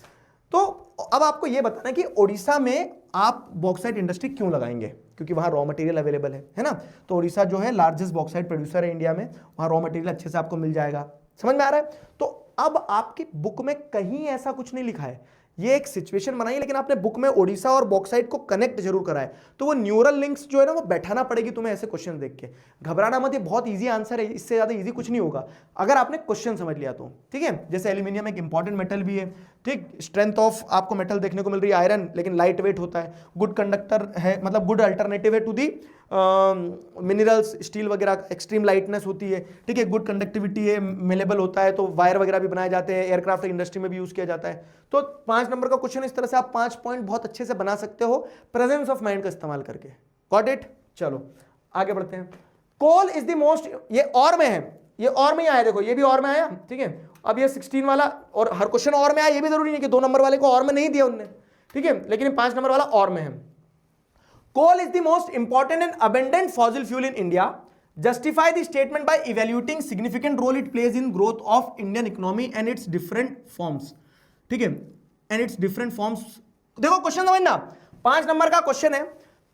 तो अब आपको यह बताना है कि ओडिशा में आप बॉक्साइट इंडस्ट्री क्यों लगाएंगे, क्योंकि वहां रॉ मटेरियल अवेलेबल है ना। तो ओडिशा जो है लार्जेस्ट बॉक्साइट प्रोड्यूसर है इंडिया में, वहां रॉ मटेरियल अच्छे से आपको मिल जाएगा। समझ में आ रहा है? तो अब आपकी बुक में कहीं ऐसा कुछ नहीं लिखा है, ये एक सिचुएशन बनाई है, लेकिन आपने बुक में ओडिशा और बॉक्साइट को कनेक्ट जरूर करा है। तो वो न्यूरल लिंक्स जो है ना, वो बैठाना पड़ेगी तुम्हें ऐसे क्वेश्चन देख के। घबराना मत, ये बहुत इजी आंसर है, इससे ज्यादा इजी कुछ नहीं होगा अगर आपने क्वेश्चन समझ लिया तो। ठीक है, जैसे एल्यूमिनियम एक इंपॉर्टेंट मेटल भी है, ठीक, स्ट्रेंथ ऑफ आपको मेटल देखने को मिल रही है आयरन, लेकिन लाइट वेट होता है, गुड कंडक्टर है, मतलब गुड अल्टरनेटिव है टू दी मिनरल्स, स्टील वगैरह एक्सट्रीम लाइटनेस होती है। ठीक है, गुड कंडक्टिविटी है, मेलेबल होता है, तो वायर वगैरह भी बनाए जाते हैं, एयरक्राफ्ट इंडस्ट्री में भी यूज किया जाता है। तो 5 नंबर का क्वेश्चन इस तरह से आप 5 पॉइंट बहुत अच्छे से बना सकते हो प्रेजेंस ऑफ माइंड का इस्तेमाल करके। Got it? चलो आगे बढ़ते हैं। कोल इज द मोस्ट, ये और में है, ये और में ही आया, देखो ये भी और में आया। ठीक है, अब ये 16 वाला और हर क्वेश्चन और में आया, ये भी जरूरी नहीं कि 2 नंबर वाले को और में नहीं दिया उनने। ठीक है, लेकिन 5 नंबर वाला और में है। Coal is the most important and abundant fossil fuel in India. Justify the statement by evaluating significant role it plays in growth of Indian economy and its different forms. ठीक है, and its different forms. देखो question समझना, 5 number का question है,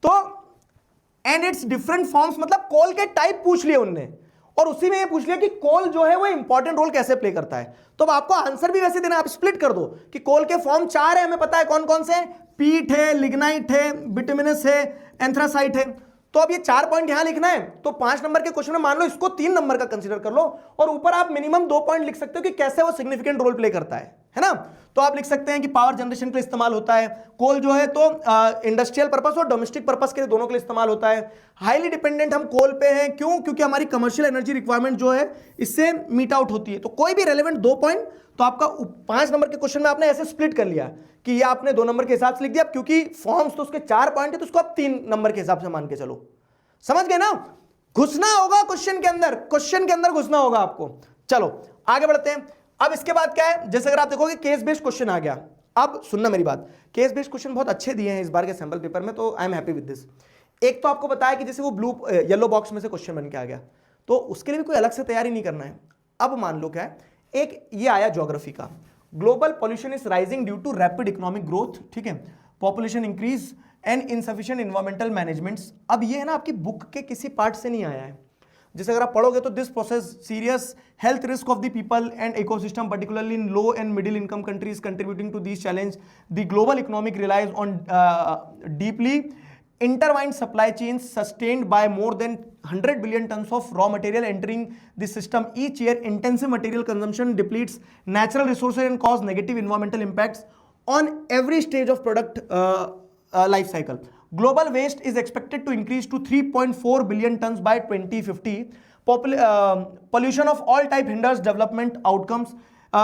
तो and its different forms मतलब कोल के type पूछ लिए उनने, और उसी में ये पूछ लिया कि कोल जो है वो इंपॉर्टेंट रोल कैसे प्ले करता है। तो अब आपको आंसर भी वैसे देना, आप स्प्लिट कर दो कि कोल के फॉर्म 4 है, हमें पता है कौन कौन से, पीट है, लिग्नाइट है, बिटुमिनस है, एंथ्रासाइट है। तो अब ये 4 पॉइंट यहां लिखना है, तो 5 नंबर के क्वेश्चन में मान लो इसको 3 नंबर का कंसीडर कर लो, और ऊपर आप मिनिमम 2 पॉइंट लिख सकते हो कि कैसे वो सिग्निफिकेंट रोल प्ले करता है ना। तो आप लिख सकते हैं कि पावर जनरेशन के लिए इस्तेमाल होता है कोल जो है, तो इंडस्ट्रियल पर्पस और डोमेस्टिक पर्पस के लिए दोनों के लिए इस्तेमाल होता है। हाईली डिपेंडेंट हम कोल पे हैं, क्यों? क्योंकि हमारी कमर्शियल एनर्जी रिक्वायरमेंट जो है इससे मीट आउट होती है। तो कोई भी रेलेवेंट 2 पॉइंट, तो आपका 5 नंबर के क्वेश्चन में आपने ऐसे स्प्लिट कर लिया कि ये आपने 2 नंबर के हिसाब से लिख दिया, क्योंकि फॉर्म्स तो उसके 4 पॉइंट है, तो उसको आप 3 नंबर के हिसाब से मान के चलो। समझ गए ना? घुसना होगा क्वेश्चन के अंदर, क्वेश्चन के अंदर घुसना होगा आपको। चलो आगे बढ़ते हैं। अब इसके बाद क्या है, जैसे अगर आप देखोगे केस बेस्ड क्वेश्चन आ गया। अब सुनना मेरी बात, केस बेस्ड क्वेश्चन बहुत अच्छे दिए हैं इस बार के सैंपल पेपर में, तो I am happy with this. एक तो आपको बताया कि जैसे वो येलो बॉक्स में से क्वेश्चन बन के आ गया, तो उसके लिए भी कोई अलग से तैयारी नहीं करना है। अब मान लो क्या है, एक ये आया ज्योग्राफी का, global pollution is rising due to rapid economic growth, ठीक है, population increase and insufficient environmental managements. अब ये है ना आपकी बुक के किसी पार्ट से नहीं आया है, जैसे अगर आप पढ़ोगे तो this process serious health risk of the people and ecosystem particularly in low and middle income countries contributing to this challenge, the global economic relies on deeply intertwined supply chains sustained by more than 100 billion tons of raw material entering the system each year. Intensive material consumption depletes natural resources and cause negative environmental impacts on every stage of product life cycle. Global waste is expected to increase to 3.4 billion tons by 2050. Pollution of all type hinders development outcomes.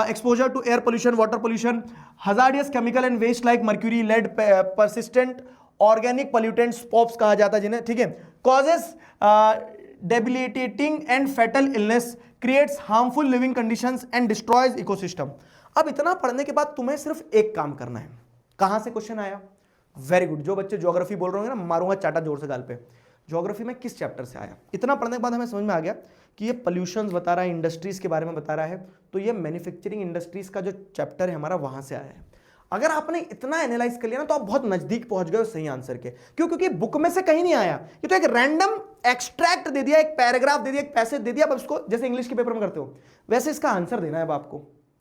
Exposure to air pollution, water pollution, hazardous chemical and waste like mercury, lead, persistent organic pollutants, pops कहा जाता है जिन्हें, ठीक है। Causes debilitating and fatal illness, creates harmful living conditions and destroys ecosystem। अब इतना पढ़ने के बाद तुम्हें सिर्फ एक काम करना है। कहां से क्वेश्चन आया? Very good. जो बच्चे ज्योग्राफी बोल रहे होंगे ना, मारूंगा चाटा जोर से गाल पे। ज्योग्राफी में किस चैप्टर से आया? इतना पढ़ने के बाद हमें समझ में आ गया कि ये पोल्यूशन बता रहा है, इंडस्ट्रीज के बारे में बता रहा है, तो ये मैन्युफैक्चरिंग इंडस्ट्रीज का जो चैप्टर है हमारा वहां से आया है। अगर आपने इतना एनालाइज कर लिया ना तो आप बहुत नजदीक पहुंच गए सही आंसर के। क्यों? क्योंकि बुक में से कहीं नहीं आया, ये तो एक रैंडम एक्सट्रैक्ट दे दिया, एक पैराग्राफ दे दिया, एक पैसेज दे दिया। अब इसको जैसे इंग्लिश के पेपर में करते हो वैसे इसका आंसर देना है। अब आपको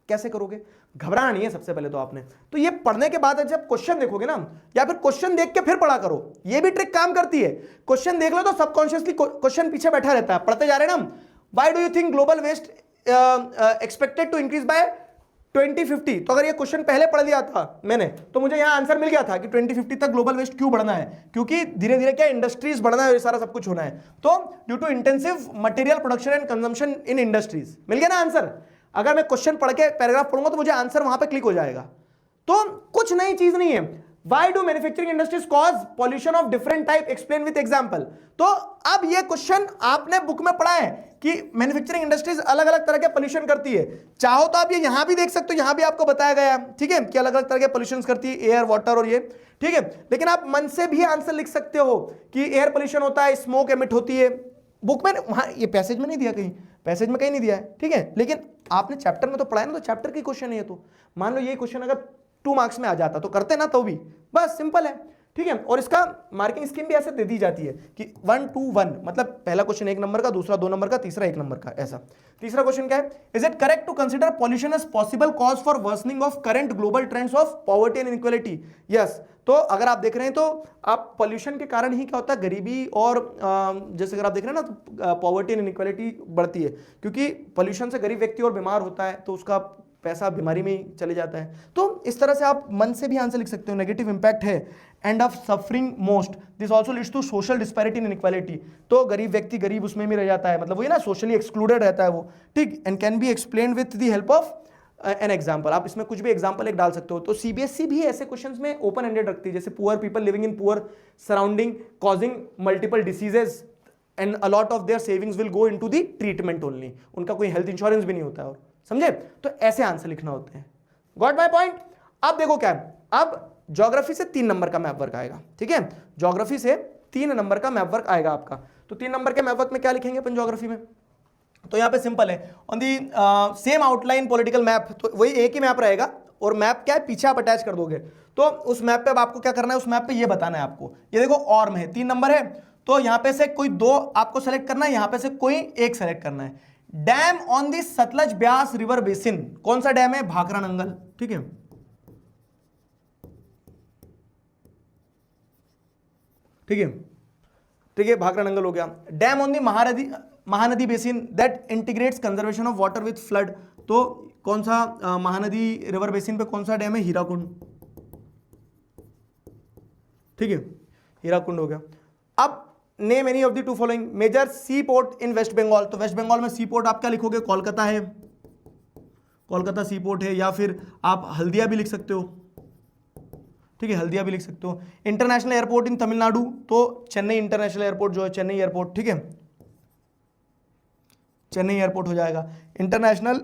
कैसे करोगे? घबराना नहीं है सबसे पहले तो आपने। तो ये पढ़ने के बाद जब क्वेश्चन देखोगे ना, या फिर क्वेश्चन देख के फिर पढ़ा करो, ये भी ट्रिक काम करती है। क्वेश्चन देख लो तो सबकॉन्शियसली क्वेश्चन पीछे बैठा रहता है, पढ़ते जा रहे हैं ना। Why do you think global waste expected to increase by 2050? तो अगर ये क्वेश्चन पहले पढ़ लिया था मैंने तो मुझे यहां आंसर मिल गया था कि 2050 तक ग्लोबल वेस्ट क्यों बढ़ना है, क्योंकि धीरे धीरे क्या इंडस्ट्रीज बढ़ना है, ये सारा सब कुछ होना है। तो due to intensive material production and consumption in industries, मिल गया ना आंसर। अगर मैं क्वेश्चन पढ़ के पैराग्राफ पढ़ूंगा तो मुझे आंसर वहां पे क्लिक हो जाएगा। तो कुछ नई चीज नहीं है। Why do manufacturing industries cause pollution of different type? Explain with example। तो अब ये क्वेश्चन आपने बुक में पढ़ा है कि मैन्युफैक्चरिंग इंडस्ट्रीज अलग अलग तरह के पोल्यूशन करती है। चाहो तो आप ये यहां भी देख सकते हो, यहां भी आपको बताया गया है, ठीक है, कि अलग अलग तरह के पोल्यूशन करती है, एयर, वाटर और ये, ठीक है। लेकिन आप मन से भी आंसर लिख सकते हो कि एयर पोल्यूशन होता है, स्मोक एमिट होती है। बुक में वहां ये पैसेज में नहीं दिया, कहीं पैसेज में कहीं नहीं दिया है, ठीक है। लेकिन आपने चैप्टर में तो पढ़ा है ना, तो चैप्टर की क्वेश्चन है ये। तो मान लो ये क्वेश्चन अगर 2 मार्क्स में आ जाता तो करते ना, तो भी बस सिंपल है, ठीक है। और इसका मार्किंग स्कीम भी ऐसे दे दी जाती है कि 1 2 1, मतलब पहला क्वेश्चन 1 नंबर का, दूसरा 2 नंबर का, तीसरा 1 नंबर का, ऐसा। तीसरा क्वेश्चन क्या है? Is it correct to consider pollution as possible cause for worsening of current global trends of poverty and inequality? Yes. तो अगर आप देख रहे हैं तो आप पॉल्यूशन के कारण ही क्या होता है, गरीबी और जैसे अगर आप देख रहे हैं ना तो पॉवर्टी एंड इनइक्वालिटी बढ़ती है, क्योंकि पॉल्यूशन से गरीब व्यक्ति और बीमार होता है तो उसका पैसा बीमारी में ही चले जाता है। तो इस तरह से आप मन से भी आंसर लिख सकते हो। नेगेटिव इंपैक्ट है and of suffering most, this also leads to social disparity and inequality. तो गरीब व्यक्ति गरीब उसमें भी रह जाता है, मतलब वही ना, सोशली एक्सक्लूडेड रहता है वो, ठीक। And can be explained with the help of an example. आप इसमें कुछ भी एग्जाम्पल एक डाल सकते हो। तो सीबीएसई भी ऐसे क्वेश्चंस में ओपन एंडेड रखती है, जैसे poor people living in poor surrounding causing multiple diseases and a lot of their savings will go into the treatment only. उनका कोई हेल्थ इंश्योरेंस भी नहीं होता है, और समझे? तो ऐसे आंसर लिखना होते हैं। Got my point? अब देखो क्या है, अब ज्योग्राफी से 3 नंबर का मैप वर्क आएगा, ठीक है। ज्योग्राफी से 3 नंबर का मैप वर्क आएगा आपका। तो 3 नंबर के मैप वर्क में क्या लिखेंगे अपन ज्योग्राफी में? तो यहां पे सिंपल है, on the same outline political map, तो वही एक ही मैप रहेगा, और मैप क्या है, पीछे आप अटैच कर दोगे। तो उस मैप पे अब आपको क्या करना है, उस मैप पे ये बताना है आपको। ये देखो और में है 3 नंबर है, तो यहां पे से कोई 2 आपको सेलेक्ट करना है, यहां पे से कोई एक सेलेक्ट करना है। Dam on the Sutlej Beas river basin, कौन सा डैम है? भाखरा नंगल, ठीक है, ठीक है, ठीक है, भाखरा नंगल हो गया। Dam on the Mahanadi basin that integrates conservation of water with flood, तो कौन सा महानदी रिवर बेसिन पे कौन सा डैम है? हीराकुंड, ठीक है, हीराकुंड हो गया। अब name any of the 2 following major sea port in West Bengal, तो वेस्ट बंगाल में सी पोर्ट आप क्या लिखोगे? कोलकाता है, कोलकाता सी पोर्ट है, या फिर आप हल्दिया भी लिख सकते हो, ठीक है, हल्दिया भी लिख सकते हो। इंटरनेशनल एयरपोर्ट इन तमिलनाडु, तो चेन्नई इंटरनेशनल एयरपोर्ट जो है, चेन्नई एयरपोर्ट, ठीक है, चेन्नई एयरपोर्ट हो जाएगा। इंटरनेशनल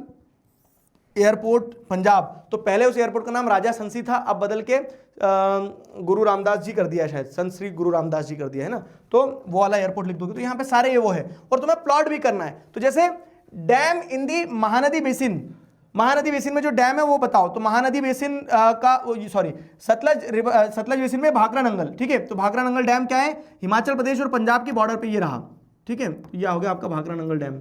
एयरपोर्ट पंजाब, तो पहले उस एयरपोर्ट का नाम राजा संसी था, अब बदल के गुरु रामदास जी कर दिया, शायद संत श्री गुरु रामदास जी कर दिया है ना, तो वो वाला एयरपोर्ट लिख दोगे। तो यहाँ पे सारे ये वो है, और तुम्हें प्लॉट भी करना है। तो जैसे डैम इन दी महानदी बेसिन, महानदी बेसिन में जो डैम है वो बताओ। तो महानदी बेसिन सतलज बेसिन में भाखरा नंगल, ठीक है। तो भाखरा नंगल डैम क्या है? हिमाचल प्रदेश और पंजाब की बॉर्डर पे ये रहा, ठीक है, यह हो गया आपका भाखरा नंगल डैम।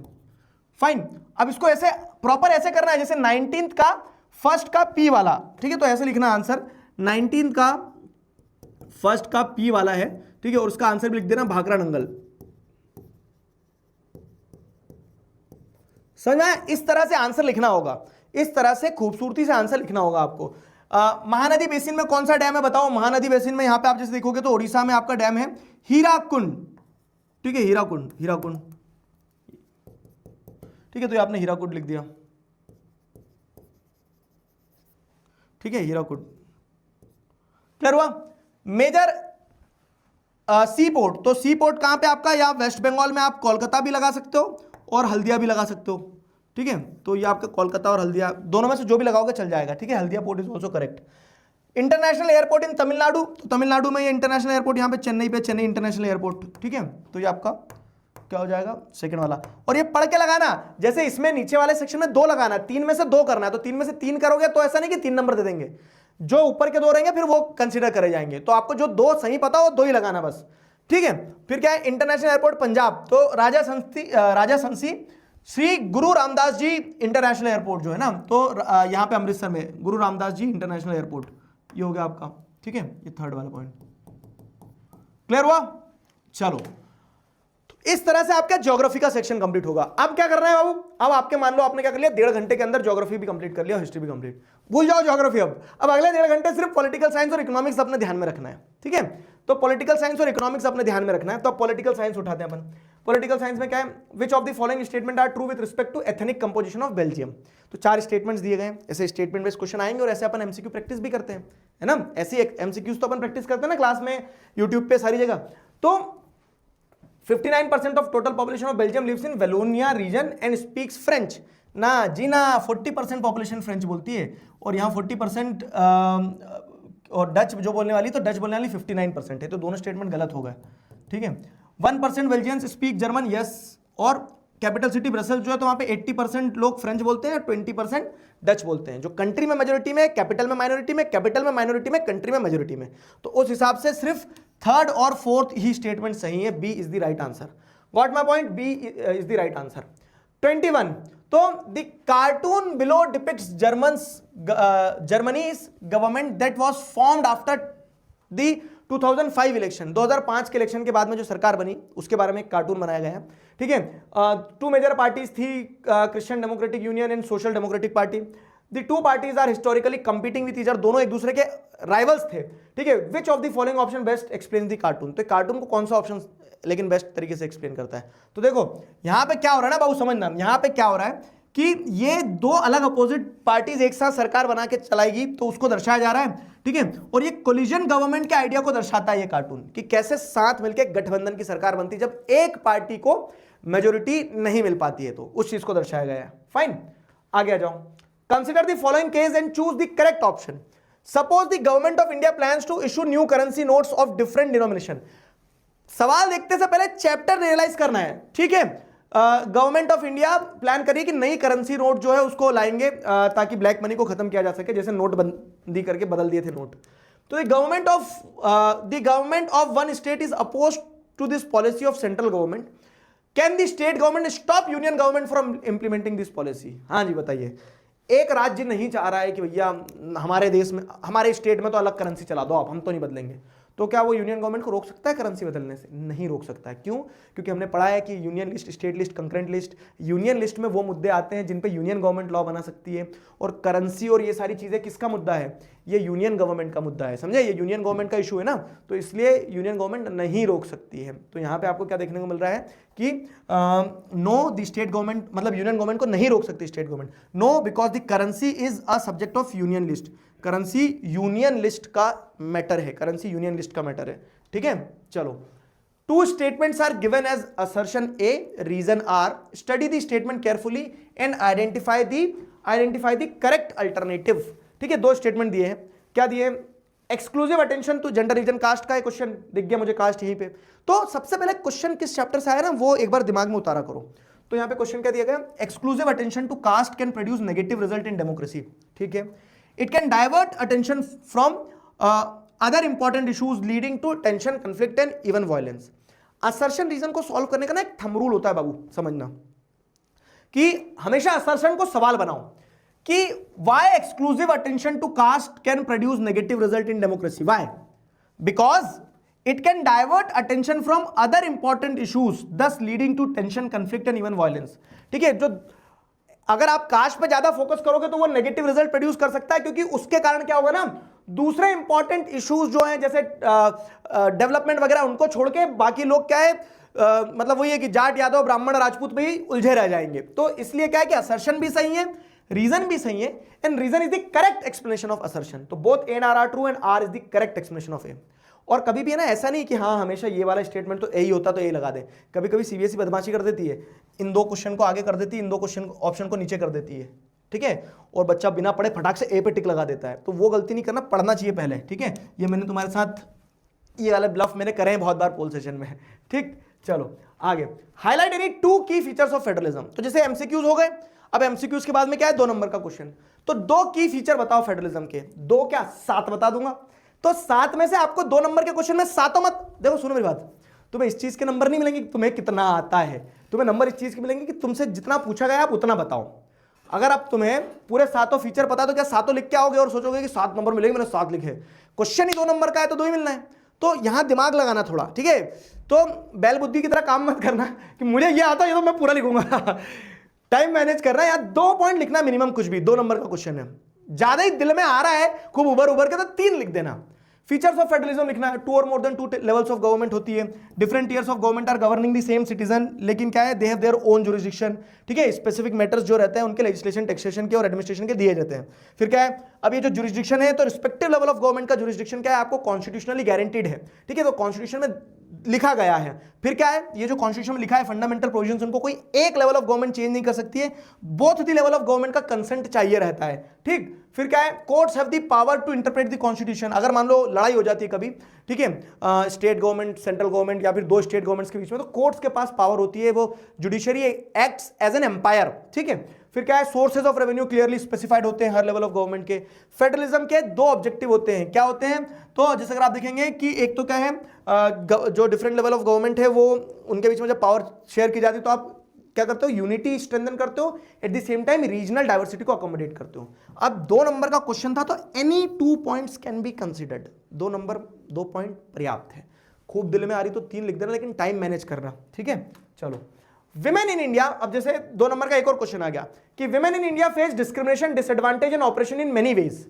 फाइन। अब इसको ऐसे प्रॉपर ऐसे करना है, जैसे 19th का फर्स्ट का पी वाला, ठीक है, तो ऐसे लिखना आंसर, 19th का फर्स्ट का पी वाला है, ठीक है, और उसका आंसर भी लिख देना भाखरा नंगल। समझ में आया? इस तरह से आंसर लिखना होगा, इस तरह से खूबसूरती से आंसर लिखना होगा आपको। महानदी बेसिन में कौन सा डैम है बताओ? महानदी बेसिन में यहां पे आप जैसे देखोगे तो उड़ीसा में आपका डैम है हीराकुंड, ठीक है, हीराकुंड, हीराकुंड, ठीक है, तो ये आपने हीराकुंड लिख दिया, ठीक है, हीराकुंड। क्लियर हुआ? मेजर सी पोर्ट, तो सी पोर्ट कहां पे आपका, या वेस्ट बंगाल में आप कोलकाता भी लगा सकते हो और हल्दिया भी लगा सकते हो, ठीक है। तो ये आपका कोलकाता और हल्दिया दोनों में से जो भी लगाओगे चल जाएगा, ठीक है। Haldia port is also correct. International airport इन तमिलनाडु, तो तमिलनाडु में ये इंटरनेशनल एयरपोर्ट यहाँ पे चेन्नई पे, चेन्नई इंटरनेशनल एयरपोर्ट, ठीक है। तो ये आपका क्या हो जाएगा, सेकंड वाला। और ये पढ़ के लगाना, जैसे इसमें नीचे वाले सेक्शन में 2 लगाना है, 3 में से 2 करना है, तो 3 में से 3 करोगे तो ऐसा नहीं कि 3 नंबर दे देंगे, जो ऊपर के 2 रहेंगे फिर वो कंसीडर करे जाएंगे। तो आपको जो 2 सही पता हो 2 ही लगाना बस, ठीक है। फिर क्या है, इंटरनेशनल एयरपोर्ट पंजाब, तो राजा संसी श्री गुरु रामदास जी इंटरनेशनल एयरपोर्ट जो है ना, तो यहाँ पे अमृतसर में गुरु रामदास जी इंटरनेशनल एयरपोर्ट, ये हो गया आपका, ठीक है। ये थर्ड वाला पॉइंट क्लियर हुआ। चलो, इस तरह से आपका ज्योग्राफी का सेक्शन कंप्लीट होगा। अब क्या करना है बाबू, अब आपके मान लो आपने क्या कर लिया, 1.5 घंटे के अंदर ज्योग्राफी भी कंप्लीट कर लिया, हिस्ट्री भी कंप्लीट, भूल जाओ ज्योग्राफी। अब अगले 1.5 घंटे सिर्फ पॉलिटिकल साइंस और इकोनॉमिक्स अपने ध्यान में रखना है, ठीक है। तो पॉलिटिकल साइंस और इकोनॉमिक्स अपने ध्यान में रखना है। तो पॉलिटिकल साइंस उठाते हैं अपन। पॉलिटिकल साइंस में क्या है, which of the following statement are true with respect to ethnic composition of Belgium. तो 4 स्टेटमेंट्स दिए गए, ऐसे स्टेटमेंट बेस्ड क्वेश्चन आएंगे और ऐसे अपन एमसीक्यू प्रैक्टिस भी करते हैं, है ना। ऐसी एमसीक्यूज तो अपन प्रैक्टिस करते हैं ना क्लास में, यूट्यूब पे, सारी जगह। तो 59% of total population of Belgium lives in Wallonia region and speaks French. ना जी ना, 40% पॉपुलेशन फ्रेंच बोलती है, और यहाँ 40% और डच जो बोलने वाली, तो डच बोलने वाली 59% है, तो दोनों स्टेटमेंट गलत हो गए, ठीक है। 1% बेल्जियंस स्पीक जर्मन, यस। और कैपिटल सिटी ब्रसेल्स जो है, तो वहाँ पे 80% लोग फ्रेंच बोलते हैं, 20% डच बोलते हैं। जो कंट्री में मेजोरिटी में, कैपिटल में माइनॉरिटी में, कैपिटल में माइनॉरिटी में, कंट्री में मेजोरिटी में। तो उस हिसाब से सिर्फ 3rd और 4th ही स्टेटमेंट सही है, B is the right answer. Got my point, B is the right answer. 21, तो the cartoon below depicts Germany's government that was formed after the 2005 election. 2005 के इलेक्शन के बाद में जो सरकार बनी उसके बारे में एक कार्टून बनाया गया है, ठीक है। 2 मेजर पार्टीज थी, Christian Democratic Union and Social Democratic Party. The 2 parties are historically competing with each other, दोनों एक दूसरे के राइवल्स थे, ठीक है। Which of the following option best explain the cartoon. तो कार्टून को कौन सा ऑप्शन लेकिन बेस्ट तरीके से एक्सप्लेन करता है। तो देखो यहां पे क्या हो रहा है ना बाबू, समझना, यहां पे क्या हो रहा है कि ये 2 अलग अपोजिट पार्टीज एक साथ सरकार बना के चलाएगी, तो उसको दर्शाया जा रहा है, ठीक है। और ये कोलिजन गवर्नमेंट के आइडिया को दर्शाता है ये कार्टून, कि कैसे साथ मिलकर गठबंधन की सरकार बनती जब एक पार्टी को मेजोरिटी नहीं मिल पाती है, तो उस चीज को दर्शाया गया है। फाइन, आगे आ जाओ। Consider the following case and choose the correct option. Suppose the government of India plans to issue new currency notes of different denomination. सवाल देखते से पहले चैप्टर रियलाइज करना है, ठीक है। गवर्नमेंट ऑफ इंडिया प्लान करिए कि नई करेंसी नोट जो है उसको लाएंगे ताकि ब्लैक मनी को खत्म किया जा सके, जैसे नोटबंदी करके बदल दिए थे नोट। तो the government of one state is opposed to this policy of central government. Can the state government stop union government from implementing this policy. हाँ जी बताइए। एक राज्य नहीं चाह रहा है कि भैया हमारे देश में, हमारे स्टेट में तो अलग करेंसी चला दो आप, हम तो नहीं बदलेंगे, तो क्या वो यूनियन गवर्नमेंट को रोक सकता है करेंसी बदलने से? नहीं रोक सकता है। क्यों? क्योंकि हमने पढ़ा है कि union list, state list, concurrent list, union list में वो मुद्दे आते हैं जिन पे यूनियन गवर्नमेंट लॉ बना सकती है, और करेंसी और ये सारी चीजें किसका मुद्दा है? ये यूनियन गवर्नमेंट का मुद्दा है, समझे? ये यूनियन गवर्नमेंट का इशू है ना, तो इसलिए यूनियन गवर्नमेंट नहीं रोक सकती है। तो यहाँ पे आपको क्या देखने को मिल रहा है कि नो, द स्टेट गवर्नमेंट, मतलब यूनियन गवर्नमेंट को नहीं रोक सकती state government. No, because the currency is a subject of union list. Currency union list का मैटर है, करेंसी यूनियन लिस्ट का मैटर है, ठीक है। चलो, 2 statements are given as assertion A, reason R, study the statement carefully and identify the correct alternative. ठीक है, 2 statement दिए हैं। क्या दिए? Exclusive attention to gender reason, cast का क्वेश्चन दिख गया मुझे, कास्ट यहीं पे। तो सबसे पहले क्वेश्चन किस चैप्टर से आया ना, वो एक बार दिमाग में उतारा करो। तो यहां पे क्वेश्चन क्या दिया गया? Exclusive attention to caste can produce negative result in democracy. ठीक है, it can divert attention from other important issues leading to tension, conflict and even violence. Assertion reason को सॉल्व करने का ना एक थंब रूल होता है बाबू, समझना कि हमेशा असर्शन को सवाल बनाओ कि why exclusive attention to caste can produce negative result in democracy? Why? Because it can divert attention from other important issues, thus leading to tension, conflict and even violence. ठीक है, जो अगर आप कास्ट पे ज्यादा फोकस करोगे तो वो नेगेटिव रिजल्ट प्रोड्यूस कर सकता है, क्योंकि उसके कारण क्या होगा ना, दूसरे इंपॉर्टेंट इश्यूज जो हैं जैसे डेवलपमेंट वगैरह, उनको छोड़ के बाकी लोग क्या है, मतलब वही है कि जाट, यादव, ब्राह्मण, राजपूत में ही उलझे रह जाएंगे। तो इसलिए क्या है कि असर्शन भी सही है, रीजन भी सही है, and reason is the correct explanation of assertion. तो both A and R are true and R is the correct explanation of A. और कभी भी है ना ऐसा नहीं कि हाँ हमेशा ये वाला स्टेटमेंट तो यही होता तो यही लगा दे, कभी कभी सीबीएसई बदमाशी कर देती है, इन 2 क्वेश्चन को आगे कर देती है, इन 2 क्वेश्चन ऑप्शन को नीचे कर देती है, ठीक है, और बच्चा बिना पढ़े फटाक से ए पे टिक लगा देता है। तो वो गलती नहीं करना, पढ़ना चाहिए पहले, ठीक है। ये मैंने तुम्हारे साथ ये वाले ब्लफ मैंने करे हैं बहुत बार पोल सेशन में, ठीक। चलो आगे, हाईलाइट एनी 2 की फीचर्स ऑफ फेडरलिज्म। तो जैसे एमसीक्यूज हो गए, अब एमसीक्यूज के बाद में क्या है, 2 नंबर का क्वेश्चन। तो 2 की फीचर बताओ फेडरलिज्म के, 2 क्या 7 बता दूंगा। तो 7 में से आपको 2 नंबर के क्वेश्चन में 7 मत देखो, सुनो मेरी बात, तुम्हें इस चीज के नंबर नहीं मिलेंगे कि तुम्हें कितना आता है, तुम्हें नंबर इस चीज के मिलेंगे कि तुमसे जितना पूछा गया आप उतना बताओ। अगर आप तुम्हें पूरे 7 फीचर पता तो क्या 7 लिख के आओगे और सोचोगे कि 7 नंबर मिलेंगे, मैंने 7 लिखे, क्वेश्चन ही 2 नंबर का है तो 2 ही मिलना है। तो यहां दिमाग लगाना थोड़ा, ठीक है। तो बैल बुद्धि की तरह काम मत करना कि मुझे ये आता है ये तो मैं पूरा लिखूंगा टाइम मैनेज करना है यार, 2 पॉइंट लिखना मिनिमम, कुछ भी 2 नंबर का क्वेश्चन है, ज्यादा ही दिल में आ रहा है खूब उबर उबर के तो 3 लिख देना। फीचर्स ऑफ फेडरलिज्म लिखना है, 2 और more than 2 levels of government होती है, different tiers of government are governing the same citizen, लेकिन क्या है, they have their own jurisdiction, ठीक है। स्पेसिफिक मैटर्स जो रहते हैं उनके लेजिस्लेशन, टैक्सेशन के और एडमिनिस्ट्रेशन के दिए जाते हैं। फिर क्या है, अब ये जो जुरिसडिक्शन है तो रिस्पेक्टिव लेवल ऑफ गवर्नमेंट का जुरिसडिक्शन क्या है, आपको कॉन्स्टिट्यूशनली गारंटीड है, ठीक है, तो कॉन्स्टिट्यूशन में लिखा गया है। फिर क्या है, ये जो कॉन्स्टिट्यूशन में लिखा है फंडामेंटल प्रोविजंस, उनको कोई एक लेवल ऑफ गवर्नमेंट चेंज नहीं कर सकती है, both the level of government का कंसेंट चाहिए रहता है, ठीक। फिर क्या है, courts have the power to interpret the constitution, अगर मान लो लड़ाई हो जाती है कभी, ठीक है, स्टेट गवर्नमेंट सेंट्रल गवर्नमेंट या फिर 2 स्टेट गवर्नमेंट्स के बीच में, तो कोर्ट्स के पास पावर होती है, वो judiciary acts as an umpire, ठीक है। फिर क्या है, sources of revenue clearly specified होते हैं हर लेवल ऑफ गवर्नमेंट के। फेडरलिज्म के 2 ऑब्जेक्टिव होते हैं, क्या होते हैं, तो जैसे अगर आप देखेंगे कि एक तो क्या है, जो डिफरेंट लेवल ऑफ गवर्नमेंट है वो उनके बीच में जब पावर शेयर की जाती है तो आप क्या करते हो, यूनिटी स्ट्रेंथन करते हो, at the same time regional diversity को अकोमोडेट करते हो। अब 2 नंबर का क्वेश्चन था तो any 2 points can be considered, 2 number 2 point पर्याप्त है। खूब दिल में आ रही तो 3 लिख देना, लेकिन टाइम मैनेज करना, ठीक है। चलो, विमेन इन इंडिया, अब जैसे 2 नंबर का एक और क्वेश्चन आ गया कि women in India face discrimination, disadvantage and oppression in many ways,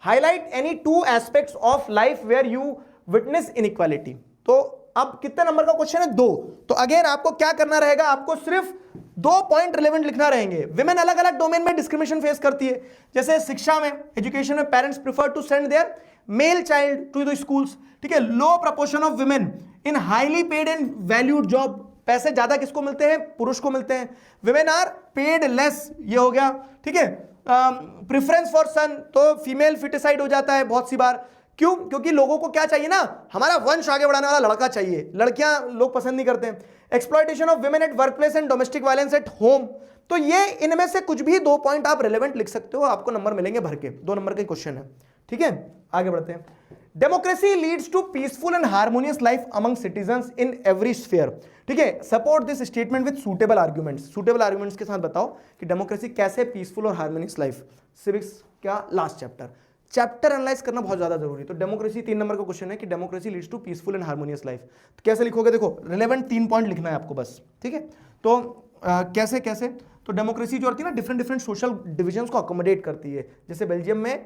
highlight any 2 aspects of life where you witness inequality. तो अब कितने नंबर का क्वेश्चन है, 2। तो अगेन आपको क्या करना रहेगा, आपको सिर्फ 2 पॉइंट रिलेवेंट लिखना रहेंगे। विमेन अलग अलग डोमेन में डिस्क्रिमिनेशन फेस करती है, जैसे शिक्षा में, एजुकेशन में parents prefer to send their male child to the schools, ठीक है। Low proportion of women in highly paid and valued job, पैसे ज्यादा किसको मिलते हैं, पुरुष को मिलते हैं। विमेन आर पेड लेस, ये हो गया, ठीक है। प्रेफरेंस फॉर सन, तो फीमेल फिटिसाइड हो जाता है बहुत सी बार, क्यों, क्योंकि लोगों को क्या चाहिए ना, हमारा वंश आगे बढ़ाने वाला लड़का चाहिए, लड़कियां लोग पसंद नहीं करते हैं। Exploitation of women at workplace and domestic violence at home, तो ये इनमें से कुछ भी 2 पॉइंट आप रिलेवेंट लिख सकते हो, आपको नंबर मिलेंगे भर के, 2 नंबर का क्वेश्चन है, ठीक है। आगे बढ़ते हैं। Democracy leads to peaceful and harmonious life among citizens in every sphere, ठीक है। Support this statement with suitable arguments, suitable arguments के साथ बताओ कि डेमोक्रेसी कैसे पीसफुल और हार्मोनियस लाइफ, सिविक्स क्या लास्ट चैप्टर एनालाइज करना बहुत ज्यादा जरूरी है। तो डेमोक्रेसी 3 नंबर का क्वेश्चन है कि democracy leads to peaceful and harmonious life, तो कैसे लिखोगे, देखो रिलेवेंट 3 पॉइंट लिखना है आपको बस, ठीक है। तो कैसे कैसे, तो डेमोक्रेसी जो होती है ना, डिफरेंट सोशल डिविजन्स को अकोमोडेट करती है, जैसे बेल्जियम में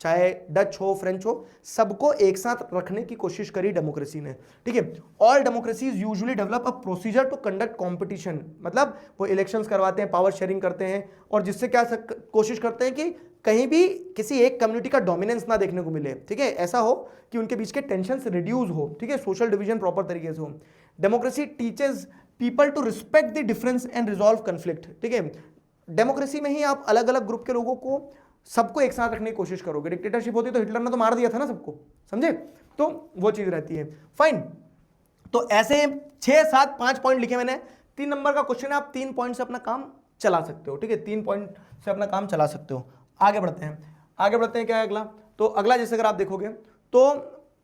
चाहे डच हो फ्रेंच हो, सबको एक साथ रखने की कोशिश करी डेमोक्रेसी ने, ठीक है। All democracies usually develop a procedure to conduct competition, मतलब वो इलेक्शंस करवाते हैं, पावर शेयरिंग करते हैं, और जिससे क्या कोशिश करते हैं कि कहीं भी किसी एक कम्युनिटी का डोमिनेंस ना देखने को मिले, ठीक है, ऐसा हो कि उनके बीच के टेंशंस रिड्यूस हो, ठीक है, सोशल डिवीजन प्रॉपर तरीके से हो। Democracy teaches people to respect the difference and resolve conflict, ठीक है। डेमोक्रेसी में ही आप अलग अलग ग्रुप के लोगों को सबको एक साथ रखने की कोशिश करोगे। डिक्टेटरशिप होती तो हिटलर ने तो मार दिया था ना सबको, समझे, तो वो चीज रहती है। फाइन, तो ऐसे 6 7 5 पॉइंट लिखे मैंने, 3 नंबर का क्वेश्चन है, आप 3 पॉइंट से अपना काम चला सकते हो, ठीक है, 3 पॉइंट से अपना काम चला सकते हो। आगे बढ़ते हैं, क्या है अगला, तो अगला जैसे अगर आप देखोगे तो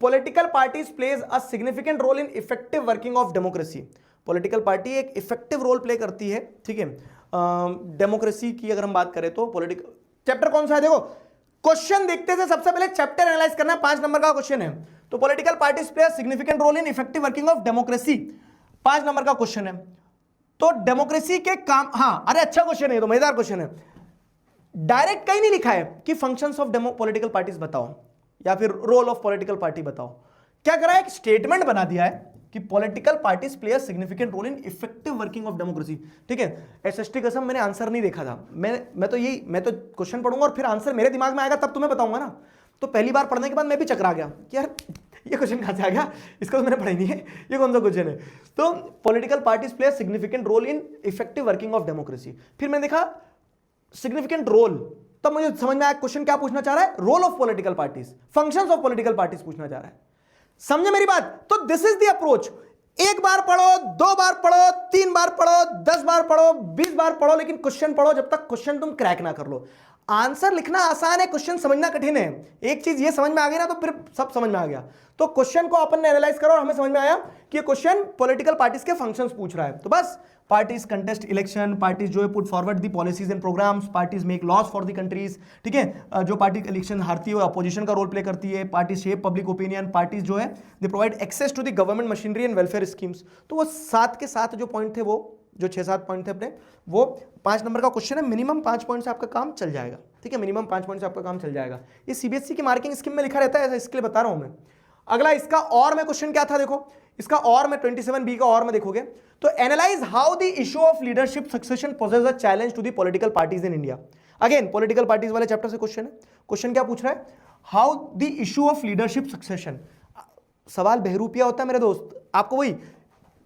political parties plays a significant role in effective working of democracy. Political party एक इफेक्टिव रोल प्ले करती है, ठीक है, डेमोक्रेसी की अगर हम बात करें तो। पॉलिटिकल चैप्टर कौन सा है, देखो क्वेश्चन देखते से सबसे पहले चैप्टर एनालाइज करना, 5 नंबर का क्वेश्चन है। तो political parties play significant role in effective working of democracy, 5 number का क्वेश्चन है। तो डेमोक्रेसी के काम, हाँ अरे अच्छा क्वेश्चन है, तो मजेदार क्वेश्चन है। डायरेक्ट कहीं नहीं लिखा है कि फंक्शंस ऑफ पॉलिटिकल पार्टीज बताओ या फिर रोल ऑफ पॉलिटिकल पार्टी बताओ, क्या करा है, एक स्टेटमेंट बना दिया है कि political parties play a significant role in effective working of democracy, ठीक है। एसएसटी कसम मैंने आंसर नहीं देखा था, मैं तो क्वेश्चन पढ़ूंगा और फिर आंसर मेरे दिमाग में आएगा तब तुम्हें बताऊंगा ना। तो पहली बार पढ़ने के बाद मैं भी चकरा गया कि यार ये क्वेश्चन कहां से आ गया, इसका तो मैंने पढ़ा ही नहीं है, ये कौन सा क्वेश्चन है। तो political parties play significant role in effective working of democracy. फिर मैंने देखा सिग्निफिकेंट रोल, तब मुझे समझ में आया क्वेश्चन क्या पूछना चाह रहा है, role of political parties, functions of political parties पूछना चाह रहा है। समझे मेरी बात। तो दिस इज द अप्रोच, एक बार पढ़ो, 2 बार पढ़ो, 3 बार पढ़ो, 10 बार पढ़ो, 20 बार पढ़ो, लेकिन क्वेश्चन पढ़ो जब तक क्वेश्चन तुम क्रैक ना कर लो। आंसर लिखना आसान है, क्वेश्चन समझना कठिन है। एक चीज ये समझ में आ गई ना तो फिर सब समझ में आ गया। तो क्वेश्चन को अपन ने एनालाइज करो और हमें समझ में आया कि ये क्वेश्चन पॉलिटिकल पार्टीज के फंक्शंस पूछ रहा है। तो बस पार्टीज कंटेस्ट इलेक्शन, पार्टीज जो है put forward the policies and programmes, parties make laws for the countries, ठीक है। जो पार्टी इलेक्शन हारती है वो अपोजिशन का रोल प्ले करती है, parties shape public opinion, parties जो है they provide access to the government machinery and welfare schemes. तो वो 7 के 7 जो पॉइंट थे, वो जो 6-7 पॉइंट थे अपने, वो 5 नंबर का क्वेश्चन है। मिनिमम 5 पॉइंट से आपका काम चल जाएगा, ठीक है, मिनिमम 5 पॉइंट से आपका काम चल जाएगा। ये सीबीएसई की मार्किंग स्कीम में लिखा रहता है, इसके लिए बता रहा हूं मैं। अगला इसका और में क्वेश्चन क्या था, देखो इसका और में 27B का और में देखोगे तो analyse how the issue of leadership succession poses a challenge to the political parties in India. Again political parties वाले चैप्टर से क्वेश्चन है। क्वेश्चन क्या पूछ रहा है, how the issue of leadership succession. सवाल बहरूपिया होता है मेरे दोस्त, आपको वही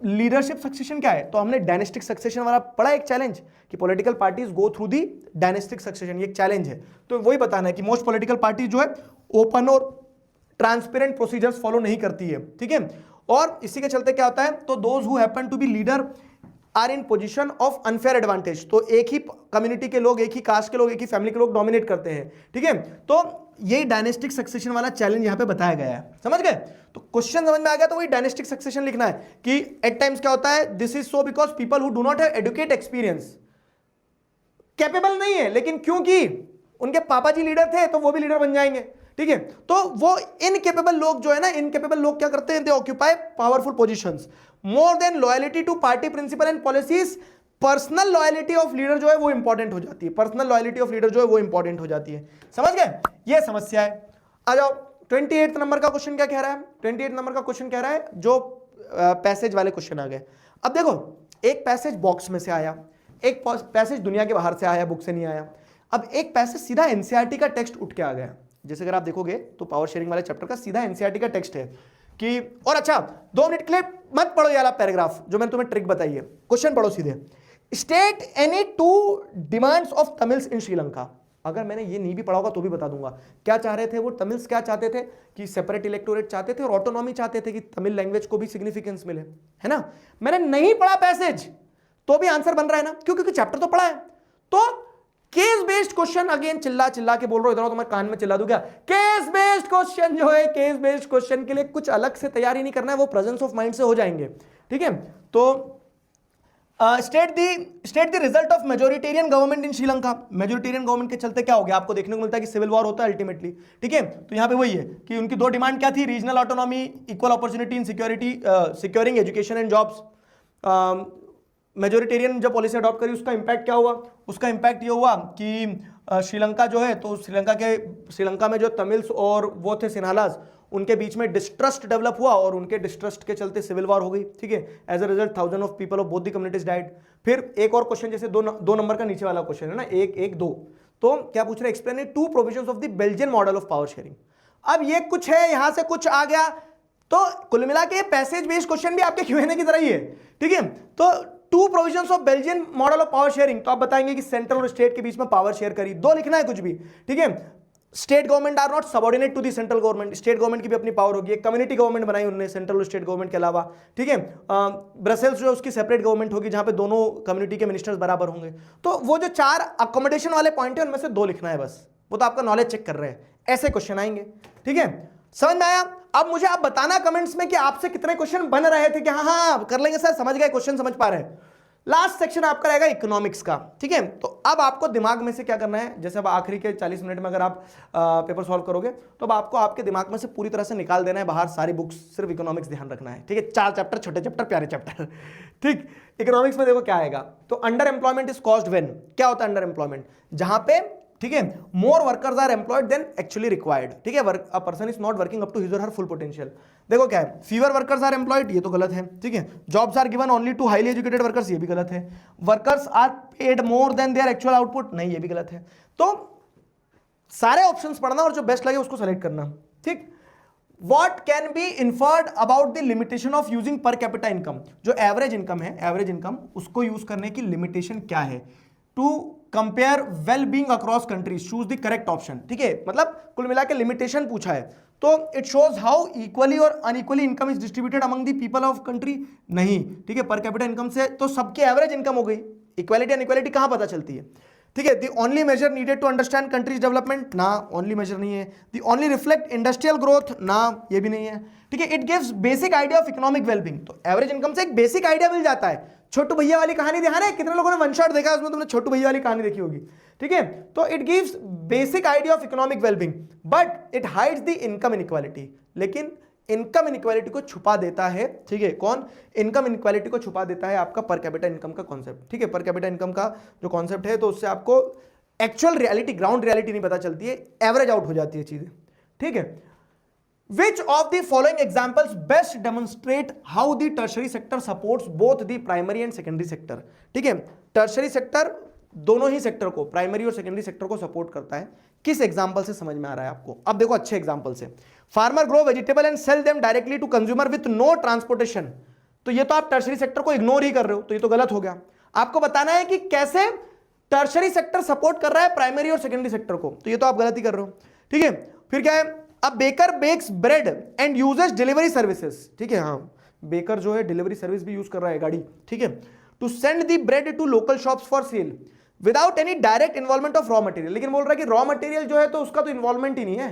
लीडरशिप सक्सेशन क्या है, तो हमने डायनेस्टिक सक्सेशन वाला पढ़ा एक चैलेंज कि political parties go through the dynastic succession, ये एक चैलेंज है। तो वही बताना है कि मोस्ट पॉलिटिकल पार्टी जो है ओपन और ट्रांसपेरेंट प्रोसीजर्स फॉलो नहीं करती है, ठीक है। और इसी के चलते क्या होता है, तो those who happen to be leader are in position of unfair advantage. तो एक ही कम्युनिटी के लोग, एक ही कास्ट के लोग, एक ही फैमिली के लोग डोमिनेट करते हैं, ठीक है। तो यही डायनेस्टिक सक्सेशन वाला चैलेंज यहां पे बताया गया है, समझ गए। तो क्वेश्चन समझ में आ गया, तो वही डायनेस्टिक सक्सेशन लिखना है कि एट टाइम्स क्या होता है, this is so because people who do not have educate experience capable नहीं है, लेकिन क्योंकि उनके पापा जी लीडर थे तो वो भी लीडर बन जाएंगे, ठीक है। तो वो इनकेपेबल लोग जो है ना, इनकेपेबल लोग क्या करते हैं, they occupy powerful positions more than loyalty to party principle and policies. Personal loyalty of leader जो है वो इंपॉर्टेंट हो जाती है, पर्सनल लॉयलिटी ऑफ लीडर जो है वो इंपॉर्टेंट हो जाती है, समझ गए। ये समस्या है। आ जाओ 28 नंबर का क्वेश्चन क्या कह रहा है, 28 नंबर का क्वेश्चन कह रहा है जो पैसेज वाले क्वेश्चन आ गए। अब देखो एक पैसेज बॉक्स में से आया, एक पैसेज दुनिया के बाहर से आया, बुक से नहीं आया। अब एक पैसेज सीधा एनसीईआरटी का टेक्स्ट उठ के आ गया। जैसे अगर आप देखोगे तो पावर शेयरिंग वाले चैप्टर का सीधा एनसीईआरटी का टेक्स्ट है कि, और अच्छा 2 मिनट के लिए मत पढ़ो ये वाला पैराग्राफ जो मैंने तुम्हें ट्रिक बताई है, क्वेश्चन पढ़ो सीधे। State any 2 demands of Tamils in Sri Lanka. अगर मैंने ये नहीं भी पढ़ा होगा तो भी बता दूंगा क्या चाह रहे थे वो तमिल्स, क्या चाहते थे कि सेपरेट इलेक्टोरेट चाहते थे और ऑटोनॉमी चाहते थे कि तमिल लैंग्वेज को भी सिग्निफिकेंस मिले, है ना। मैंने नहीं पढ़ा पैसेज तो भी आंसर बन रहा है ना, क्योंकि चैप्टर तो पढ़ा है। तो केस बेस्ड क्वेश्चन, अगेन चिल्ला चिल्ला के बोल रहा हूं, इधर तो मैं कान में चिल्ला दूं क्या। केस बेस्ड क्वेश्चन जो है, केस बेस्ड क्वेश्चन के लिए कुछ अलग से तैयारी नहीं करना है, वो प्रेजेंस ऑफ माइंड से हो जाएंगे, ठीक है। तो state the result of majoritarian government in Sri Lanka. Majoritarian government के चलते क्या हो गया, आपको देखने को मिलता है कि सिविल वॉर होता है अल्टीमेटली, ठीक है। तो यहां पे वही है कि उनकी 2 डिमांड क्या थी, regional autonomy, equal opportunity in security, securing education and jobs. Majoritarian जब पॉलिसी अडॉप्ट करी उसका इंपैक्ट क्या हुआ, उसका इंपैक्ट ये हुआ कि श्रीलंका जो है, तो श्रीलंका में जो तमिल्स और वो थे सिन्हालास, उनके बीच में डिस्ट्रस्ट डेवलप हुआ और उनके डिस्ट्रस्ट के चलते सिविल वॉर हो गई, ठीक है। As a result 1000 of people of both the communities died. फिर एक और क्वेश्चन, जैसे 2 नंबर का नीचे वाला क्वेश्चन है ना, 1-1-2, तो क्या पूछ रहे हैं, explain 2 provisions of the Belgian model of power sharing. अब ये कुछ है, यहां से कुछ आ गया, तो कुल मिला के पैसेज बेस्ड क्वेश्चन भी आपके Q&A की तरह ही है, ठीक है। तो 2 provisions of Belgian model of power sharing, तो आप बताएंगे कि सेंट्रल और स्टेट के बीच में पावर शेयर करी, 2 लिखना है कुछ भी, ठीक है। State government are not subordinate to the central government, state government की भी अपनी पावर होगी। एक कम्युनिटी गवर्नमेंट बनाई उन्होंने सेंट्रल और स्टेट गवर्नमेंट के अलावा, ठीक है। ब्रसेल्स जो है उसकी सेपरेट गवर्नमेंट होगी जहां पे दोनों कम्युनिटी के मिनिस्टर्स बराबर होंगे। तो वो जो 4 अकोमोडेशन वाले पॉइंट है उनमें से 2 लिखना है बस, वो तो आपका नॉलेज चेक कर रहे हैं, ऐसे क्वेश्चन आएंगे, ठीक है। समझ में आया। अब मुझे आप बताना कमेंट्स में कि आपसे कितने क्वेश्चन बन रहे थे कि हाँ कर लेंगे सर, समझ गए, क्वेश्चन समझ पा रहे हैं। लास्ट सेक्शन आपका रहेगा इकोनॉमिक्स का, ठीक है। तो अब आपको दिमाग में से क्या करना है, जैसे अब आखिरी के 40 मिनट में अगर आप पेपर सॉल्व करोगे तो अब आपको आपके दिमाग में से पूरी तरह से निकाल देना है बाहर सारी बुक्स, सिर्फ इकोनॉमिक्स ध्यान रखना है, ठीक है। 4 चैप्टर, छोटे चैप्टर, प्यारे चैप्टर, ठीक। इकोनॉमिक्स में देखो क्या आएगा, तो underemployment is caused when, क्या होता है अंडर एम्प्लॉयमेंट, जहां पे, ठीक है, more workers are employed then actually required, ठीक है। A person is not working up to his or her full potential. देखो क्या है, फीवर वर्कर्स आर एम्प्लॉयड, ये तो गलत है, ठीक है। Jobs are given only to highly educated workers, ये भी गलत है। Workers are paid more than their actual output, नहीं ये भी गलत है। तो सारे ऑप्शंस पढ़ना और जो बेस्ट लगे उसको सेलेक्ट करना, ठीक। What can be inferred about the limitation of using per capita income, जो एवरेज इनकम है, एवरेज इनकम उसको यूज करने की लिमिटेशन क्या है, to compare well being across countries, choose the correct option. ठीक है, मतलब कुल मिला के लिमिटेशन पूछा है, तो इट शोज हाउ इक्वली और unequally income is distributed among the people of country. नहीं, ठीक है, पर कैपिटा इनकम से तो सबकी एवरेज इनकम हो गई, इक्वालिटी अनइक्वालिटी कहां पता चलती है। ठीक है, the only measure needed to understand countries development, ना ओनली मेजर नहीं है। The only reflect industrial growth, ना ये भी नहीं है। ठीक है, it gives basic idea of economic wellbeing, तो एवरेज इनकम से एक बेसिक आइडिया मिल जाता है। छोटू भैया वाली कहानी ध्यान है, कितने लोगों ने वन शॉट देखा, उसमें तुमने छोटू भैया वाली कहानी देखी होगी। ठीक है, तो it gives basic idea of economic wellbeing but it hides the income inequality, लेकिन इनकम इनइक्वालिटी को छुपा देता है। ठीक है, कौन, इनकम इनइक्वालिटी को छुपा देता है आपका पर कैपिटा इनकम का कॉन्सेप्ट। ठीक है, पर कैपिटा इनकम का जो कॉन्सेप्ट है, तो उससे आपको एक्चुअल रियलिटी, ग्राउंड रियलिटी नहीं पता चलती है, एवरेज आउट हो जाती है चीजें। ठीक है, which of the following examples best demonstrate how the tertiary sector supports both the primary and secondary sector. ठीक है, टर्शरी सेक्टर दोनों ही सेक्टर को, प्राइमरी और सेकेंडरी सेक्टर को सपोर्ट करता है, किस एग्जांपल से समझ में आ रहा है आपको। अब देखो अच्छे एग्जांपल से, farmer grow vegetable and sell them directly to consumer with no transportation, तो ये तो आप टर्शरी सेक्टर को इग्नोर ही कर रहे हो, तो ये तो गलत हो गया। आपको बताना है कि कैसे टर्शरी सेक्टर सपोर्ट कर रहा है प्राइमरी और सेकेंडरी सेक्टर को, तो ये तो आप गलत ही कर रहे हो। ठीक है, फिर क्या है, अब baker bakes bread and uses delivery services. ठीक है, हाँ, बेकर जो है डिलीवरी सर्विस भी यूज कर रहा है, गाड़ी। ठीक है, to send the bread to local shops for sale without any direct involvement of raw material, लेकिन बोल रहा है कि रॉ मटेरियल जो है तो उसका तो इन्वॉल्वमेंट ही नहीं है।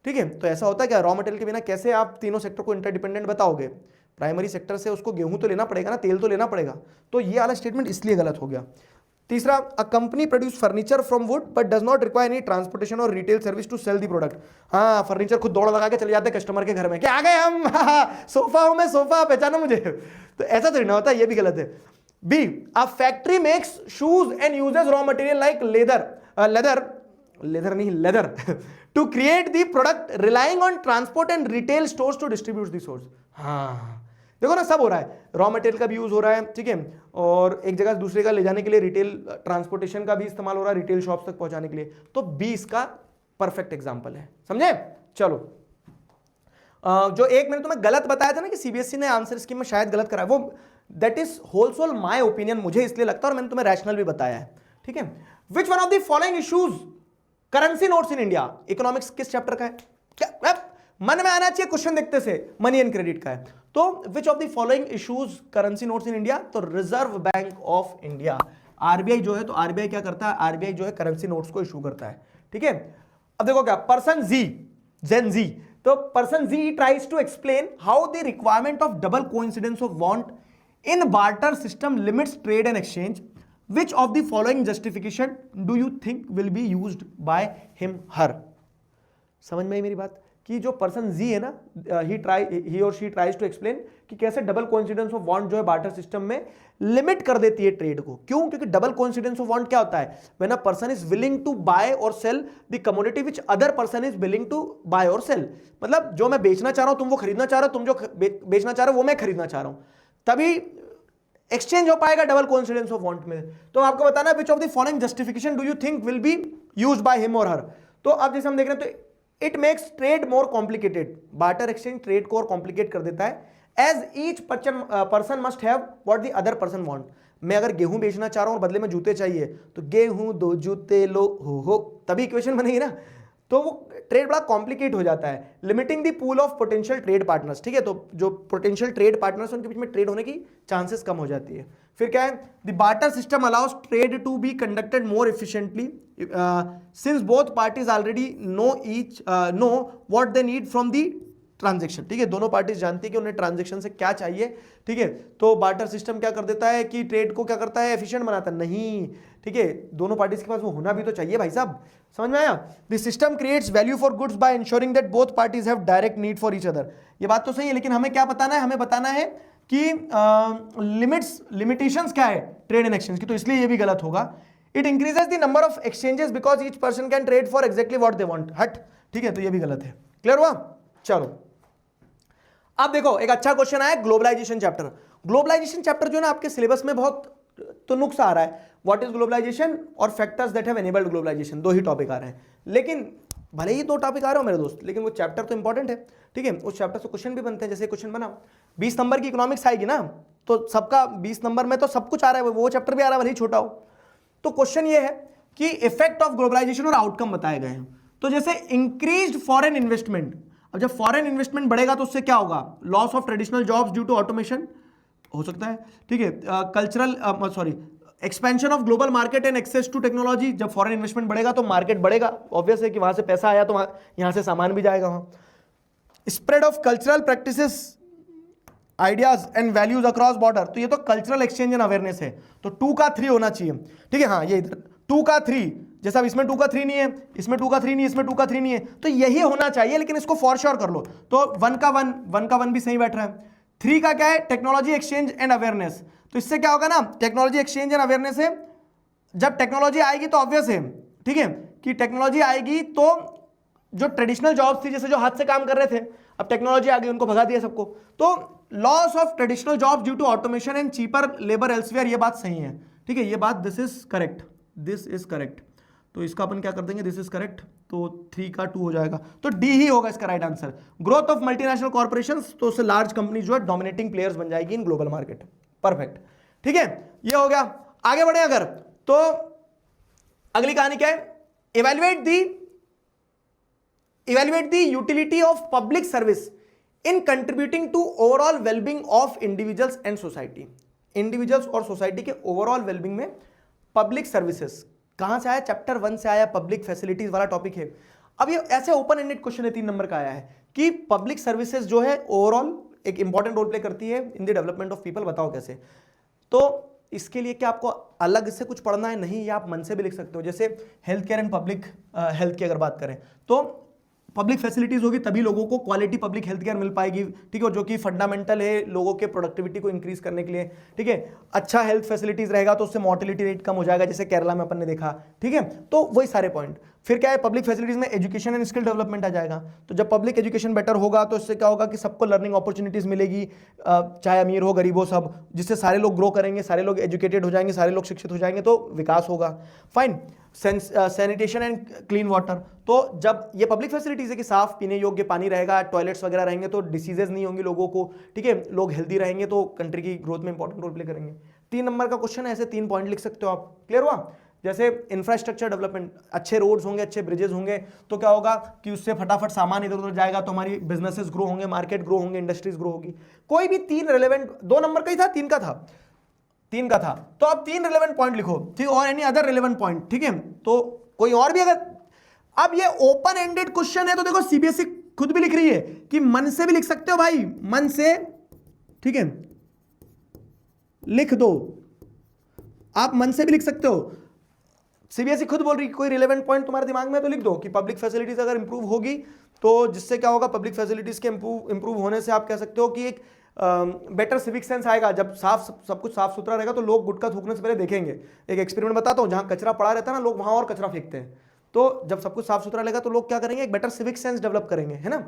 ठीक है, तो ऐसा होता है क्या, रॉ मटेरियल के बिना कैसे आप तीनों सेक्टर को इंटरडिपेंडेंट बताओगे। प्राइमरी सेक्टर से उसको गेहूं तो लेना पड़ेगा ना, तेल तो लेना पड़ेगा, तो ये वाला स्टेटमेंट इसलिए गलत हो गया। तीसरा, a company produce furniture from wood but does not require any transportation or retail service to sell the product. हाँ, फर्नीचर खुद दौड़ लगा के चले जाते हैं कस्टमर के घर में, क्या आ गए हम, सोफा हूं मैं, सोफा पहचानो मुझे, तो ऐसा तो नहीं होता, ये भी गलत है। B, a factory makes shoes and uses raw material like leather to create the product relying on transport and retail stores to distribute the source. हाँ, देखो ना, सब हो रहा है, रॉ मटेरियल का भी यूज हो रहा है। ठीक है, और एक जगह से दूसरे जगह ले जाने के लिए रिटेल ट्रांसपोर्टेशन का भी इस्तेमाल हो रहा है, रिटेल शॉप्स तक पहुंचाने के लिए, तो बी इसका परफेक्ट एग्जांपल है। समझे? चलो, जो एक मैंने तुम्हें गलत बताया था ना कि सीबीएसई ने आंसर स्कीम में शायद गलत करा है, वो that is wholesale my opinion, मुझे इसलिए लगता है, और मैंने तुम्हें रैशनल भी बताया है। ठीक है, which one of the following issues currency notes in India, economics किस चैप्टर का है, क्या मन में आना चाहिए क्वेश्चन देखते से, मनी एंड क्रेडिट का है। तो which of the following issues currency notes in India, तो reserve bank of India, RBI जो है, तो आरबीआई क्या करता है, आरबीआई जो है करेंसी नोट्स को इशू करता है। ठीक है, अब देखो क्या, पर्सन जी, जेन जी, तो person G tries to explain how the requirement of double coincidence of want in barter system limits trade and exchange, which of the following justification do you think will be used by him her। समझ में आई मेरी बात, कि जो person जी है ना, ही और she tries to explain कि कैसे डबल कोइंसिडेंस ऑफ वांट जो है बार्टर सिस्टम में लिमिट कर देती है ट्रेड को। क्यों? क्योंकि डबल कोइंसिडेंस ऑफ वांट क्या होता है, when a person is willing to buy or sell the commodity which other person is willing to buy or sell, मतलब जो मैं बेचना चाह रहा हूं तुम वो खरीदना चाह रहे हो, तुम जो बेचना चाह रहे हो वो मैं खरीदना चाह रहा हूं, तभी एक्सचेंज हो पाएगा डबल कोइंसिडेंस ऑफ वांट में। तो आपको बताना है which of the following justification do you think will be used by him और हर। तो अब जैसे हम देख रहे हैं, तो it makes trade more complicated, barter exchange trade को और कॉम्प्लिकेट कर देता है, as each person must have what the other person want. मैं अगर गेहूं बेचना चाह रहा हूं और बदले में जूते चाहिए, तो गेहूं दो जूते लो हो तभी इक्वेशन बनेगी ना, तो वो ट्रेड बड़ा कॉम्प्लिकेट हो जाता है। Limiting the pool of potential trade partners, ठीक है, तो जो पोटेंशियल ट्रेड पार्टनर्स उनके बीच में ट्रेड होने की चांसेस कम हो जाती है। फिर क्या है, the barter system allows trade to be conducted more efficiently since both parties already know what they need from the transaction. ठीक है, दोनों पार्टीज जानती है कि उन्हें ट्रांजेक्शन से क्या चाहिए। ठीक है, तो बार्टर सिस्टम क्या कर देता है कि ट्रेड को क्या करता है, एफिशिएंट बनाता है। नहीं, ठीक है, दोनों पार्टीज के पास वो होना भी तो चाहिए भाई साहब, समझ में आया। The system creates value for goods by ensuring that both parties have direct need for each other. ये बात तो सही है, लेकिन हमें क्या बताना है, हमें बताना है कि लिमिटेशंस क्या है ट्रेड एंड एक्सचेंज की, तो इसलिए ये भी गलत होगा। It increases the number of exchanges because each person can trade for exactly what they want. हट, ठीक है, तो ये भी गलत है। क्लियर हुआ? चलो अब देखो, एक अच्छा क्वेश्चन आया ग्लोबलाइजेशन चैप्टर। ग्लोबलाइजेशन चैप्टर जो है ना आपके सिलेबस में बहुत तो नुक्स आ रहा है। व्हाट इज ग्लोबलाइजेशन और factors that have enabled globalisation, दो ही टॉपिक आ रहे हैं, लेकिन भले ही 2 टॉपिक आ रहे हो मेरे दोस्त, लेकिन वो चैप्टर तो इंपॉर्टेंट है, ठीक है। उस चैप्टर से क्वेश्चन भी बनते हैं। जैसे क्वेश्चन बना 20 नंबर की इकोनॉमिक्स आएगी ना, तो सबका 20 नंबर में तो सब कुछ आ रहा है, वो चैप्टर भी आ रहा है भले ही छोटा हो। तो क्वेश्चन ये है कि इफेक्ट ऑफ ग्लोबलाइजेशन और आउटकम बताए गए हैं। तो जैसे इंक्रीज्ड फॉरेन इन्वेस्टमेंट, अब जब फॉरेन इन्वेस्टमेंट बढ़ेगा तो उससे क्या होगा, loss of traditional jobs due to automation हो सकता है, ठीक है। Cultural expansion of global market and access to technology, जब फॉरेन इन्वेस्टमेंट बढ़ेगा तो मार्केट बढ़ेगा, ऑब्वियस है कि वहां से पैसा आया तो यहां से सामान भी जाएगा वहां। Spread of cultural practices ideas and values across border, तो ये तो कल्चरल एक्सचेंज एंड अवेयरनेस है, तो 2 का 3 होना चाहिए, ठीक है। हाँ ये इधर 2 का 3, जैसा इसमें 2 का 3 नहीं है, इसमें 2 का 3 नहीं है, इसमें 2 का 3 नहीं है, तो यही होना चाहिए, लेकिन इसको फॉर श्योर कर लो। तो 1 का 1 भी सही बैठ रहा है। 3 का क्या है, टेक्नोलॉजी एक्सचेंज एंड अवेयरनेस, तो इससे क्या होगा ना, टेक्नोलॉजी एक्सचेंज एंड अवेयरनेस है, जब टेक्नोलॉजी आएगी तो ऑब्वियस है, ठीक है, कि टेक्नोलॉजी आएगी तो जो ट्रेडिशनल जॉब्स थी, जैसे जो हाथ से काम कर रहे थे, अब टेक्नोलॉजी आ गई, उनको भगा दिया सबको, तो loss of traditional jobs due to automation and cheaper labour elsewhere, ये बात सही है, ठीक है, ये बात दिस इज करेक्ट, तो इसका अपन क्या कर देंगे, दिस इज करेक्ट, तो 3 का 2 हो जाएगा, तो डी ही होगा इसका right answer. Growth of multinational corporations, तो उससे लार्ज कंपनी जो है डोमिनेटिंग प्लेयर्स बन जाएगी इन ग्लोबल मार्केट, परफेक्ट, ठीक है, ये हो गया। आगे बढ़े अगर, तो अगली कहानी क्या है, evaluate the utility of public service in contributing to overall well-being of individuals and society। Individuals और सोसाइटी के ओवरऑल वेलबिंग में पब्लिक सर्विसेज कहां से आया, चैप्टर 1 से आया, पब्लिक फैसिलिटीज वाला टॉपिक है। अब ये ऐसे ओपन एंडेड क्वेश्चन है, 3 नंबर का आया है कि पब्लिक सर्विसेज जो है ओवरऑल एक इंपॉर्टेंट रोल प्ले करती है in the development of people, बताओ कैसे। तो इसके लिए क्या आपको अलग से कुछ पढ़ना है, नहीं, या आप मन से भी लिख सकते हो। जैसे health care and public health की अगर बात करें, तो पब्लिक फैसिलिटीज होगी तभी लोगों को क्वालिटी पब्लिक हेल्थ केयर मिल पाएगी, ठीक है, जो कि फंडामेंटल है लोगों के प्रोडक्टिविटी को इंक्रीज करने के लिए, ठीक है। अच्छा हेल्थ फैसिलिटीज रहेगा तो उससे मॉर्टेलिटी रेट कम हो जाएगा, जैसे केरला में अपन ने देखा, ठीक है। तो वही सारे पॉइंट। फिर क्या है, पब्लिक फैसिलिटीज में एजुकेशन एंड स्किल डेवलपमेंट आ जाएगा, तो जब पब्लिक एजुकेशन बेटर होगा तो इससे क्या होगा कि सबको लर्निंग अपॉर्चुनिटीज मिलेगी, चाहे अमीर हो गरीब हो सब, जिससे सारे लोग ग्रो करेंगे, सारे लोग एजुकेटेड हो जाएंगे, सारे लोग शिक्षित हो जाएंगे, तो विकास होगा। Fine. Sanitation and clean water, तो जब ये पब्लिक फैसिलिटीज है कि साफ पीने योग्य पानी रहेगा, टॉयलेट्स वगैरह रहेंगे, तो डिसीजेज नहीं होंगी लोगों को, ठीक है, लोग हेल्दी रहेंगे, तो कंट्री की ग्रोथ में इंपॉर्टेंट रोल प्ले करेंगे। 3 नंबर का क्वेश्चन है, ऐसे 3 पॉइंट लिख सकते हो आप, क्लियर हुआ। जैसे इंफ्रास्ट्रक्चर डेवलपमेंट, अच्छे रोड्स होंगे, अच्छे ब्रिजेस होंगे, तो क्या होगा कि उससे फटाफट सामान इधर उधर जाएगा, तो हमारी बिजनेसेस ग्रो होंगे, मार्केट ग्रो होंगे, इंडस्ट्रीज ग्रो होगी। कोई भी 3 रिलेवेंट, 2 नंबर का ही था, 3 का था, 3 का था, तो अब 3 रिलेवेंट पॉइंट लिखो, ठीक, और एनी अदर रिलेवेंट पॉइंट, ठीक है। तो कोई और भी अगर, अब ये ओपन एंडेड क्वेश्चन है तो देखो सीबीएसई खुद भी लिख रही है कि मन से भी लिख सकते हो भाई, मन से, ठीक है, लिख दो, आप मन से भी लिख सकते हो। सीबीएसई खुद बोल रही है कोई रिलेवेंट पॉइंट तुम्हारे दिमाग में तो लिख दो कि पब्लिक फैसिलिटीज अगर इंप्रूव होगी तो जिससे क्या होगा, पब्लिक फैसिलिटीज के इंप्रूव होने से आप कह सकते हो कि एक बेटर सिविक सेंस आएगा। जब सब कुछ साफ सुथरा रहेगा तो लोग गुटखा थूकने से पहले देखेंगे। एक एक्सपेरिमेंट बताता हूँ, जहाँ कचरा पड़ा रहता है ना, लोग वहां और कचरा फेंकते हैं, तो जब सब कुछ साफ सुथरा रहेगा तो लोग क्या करेंगे, एक बेटर सिविक सेंस डेवलप करेंगे, है ना।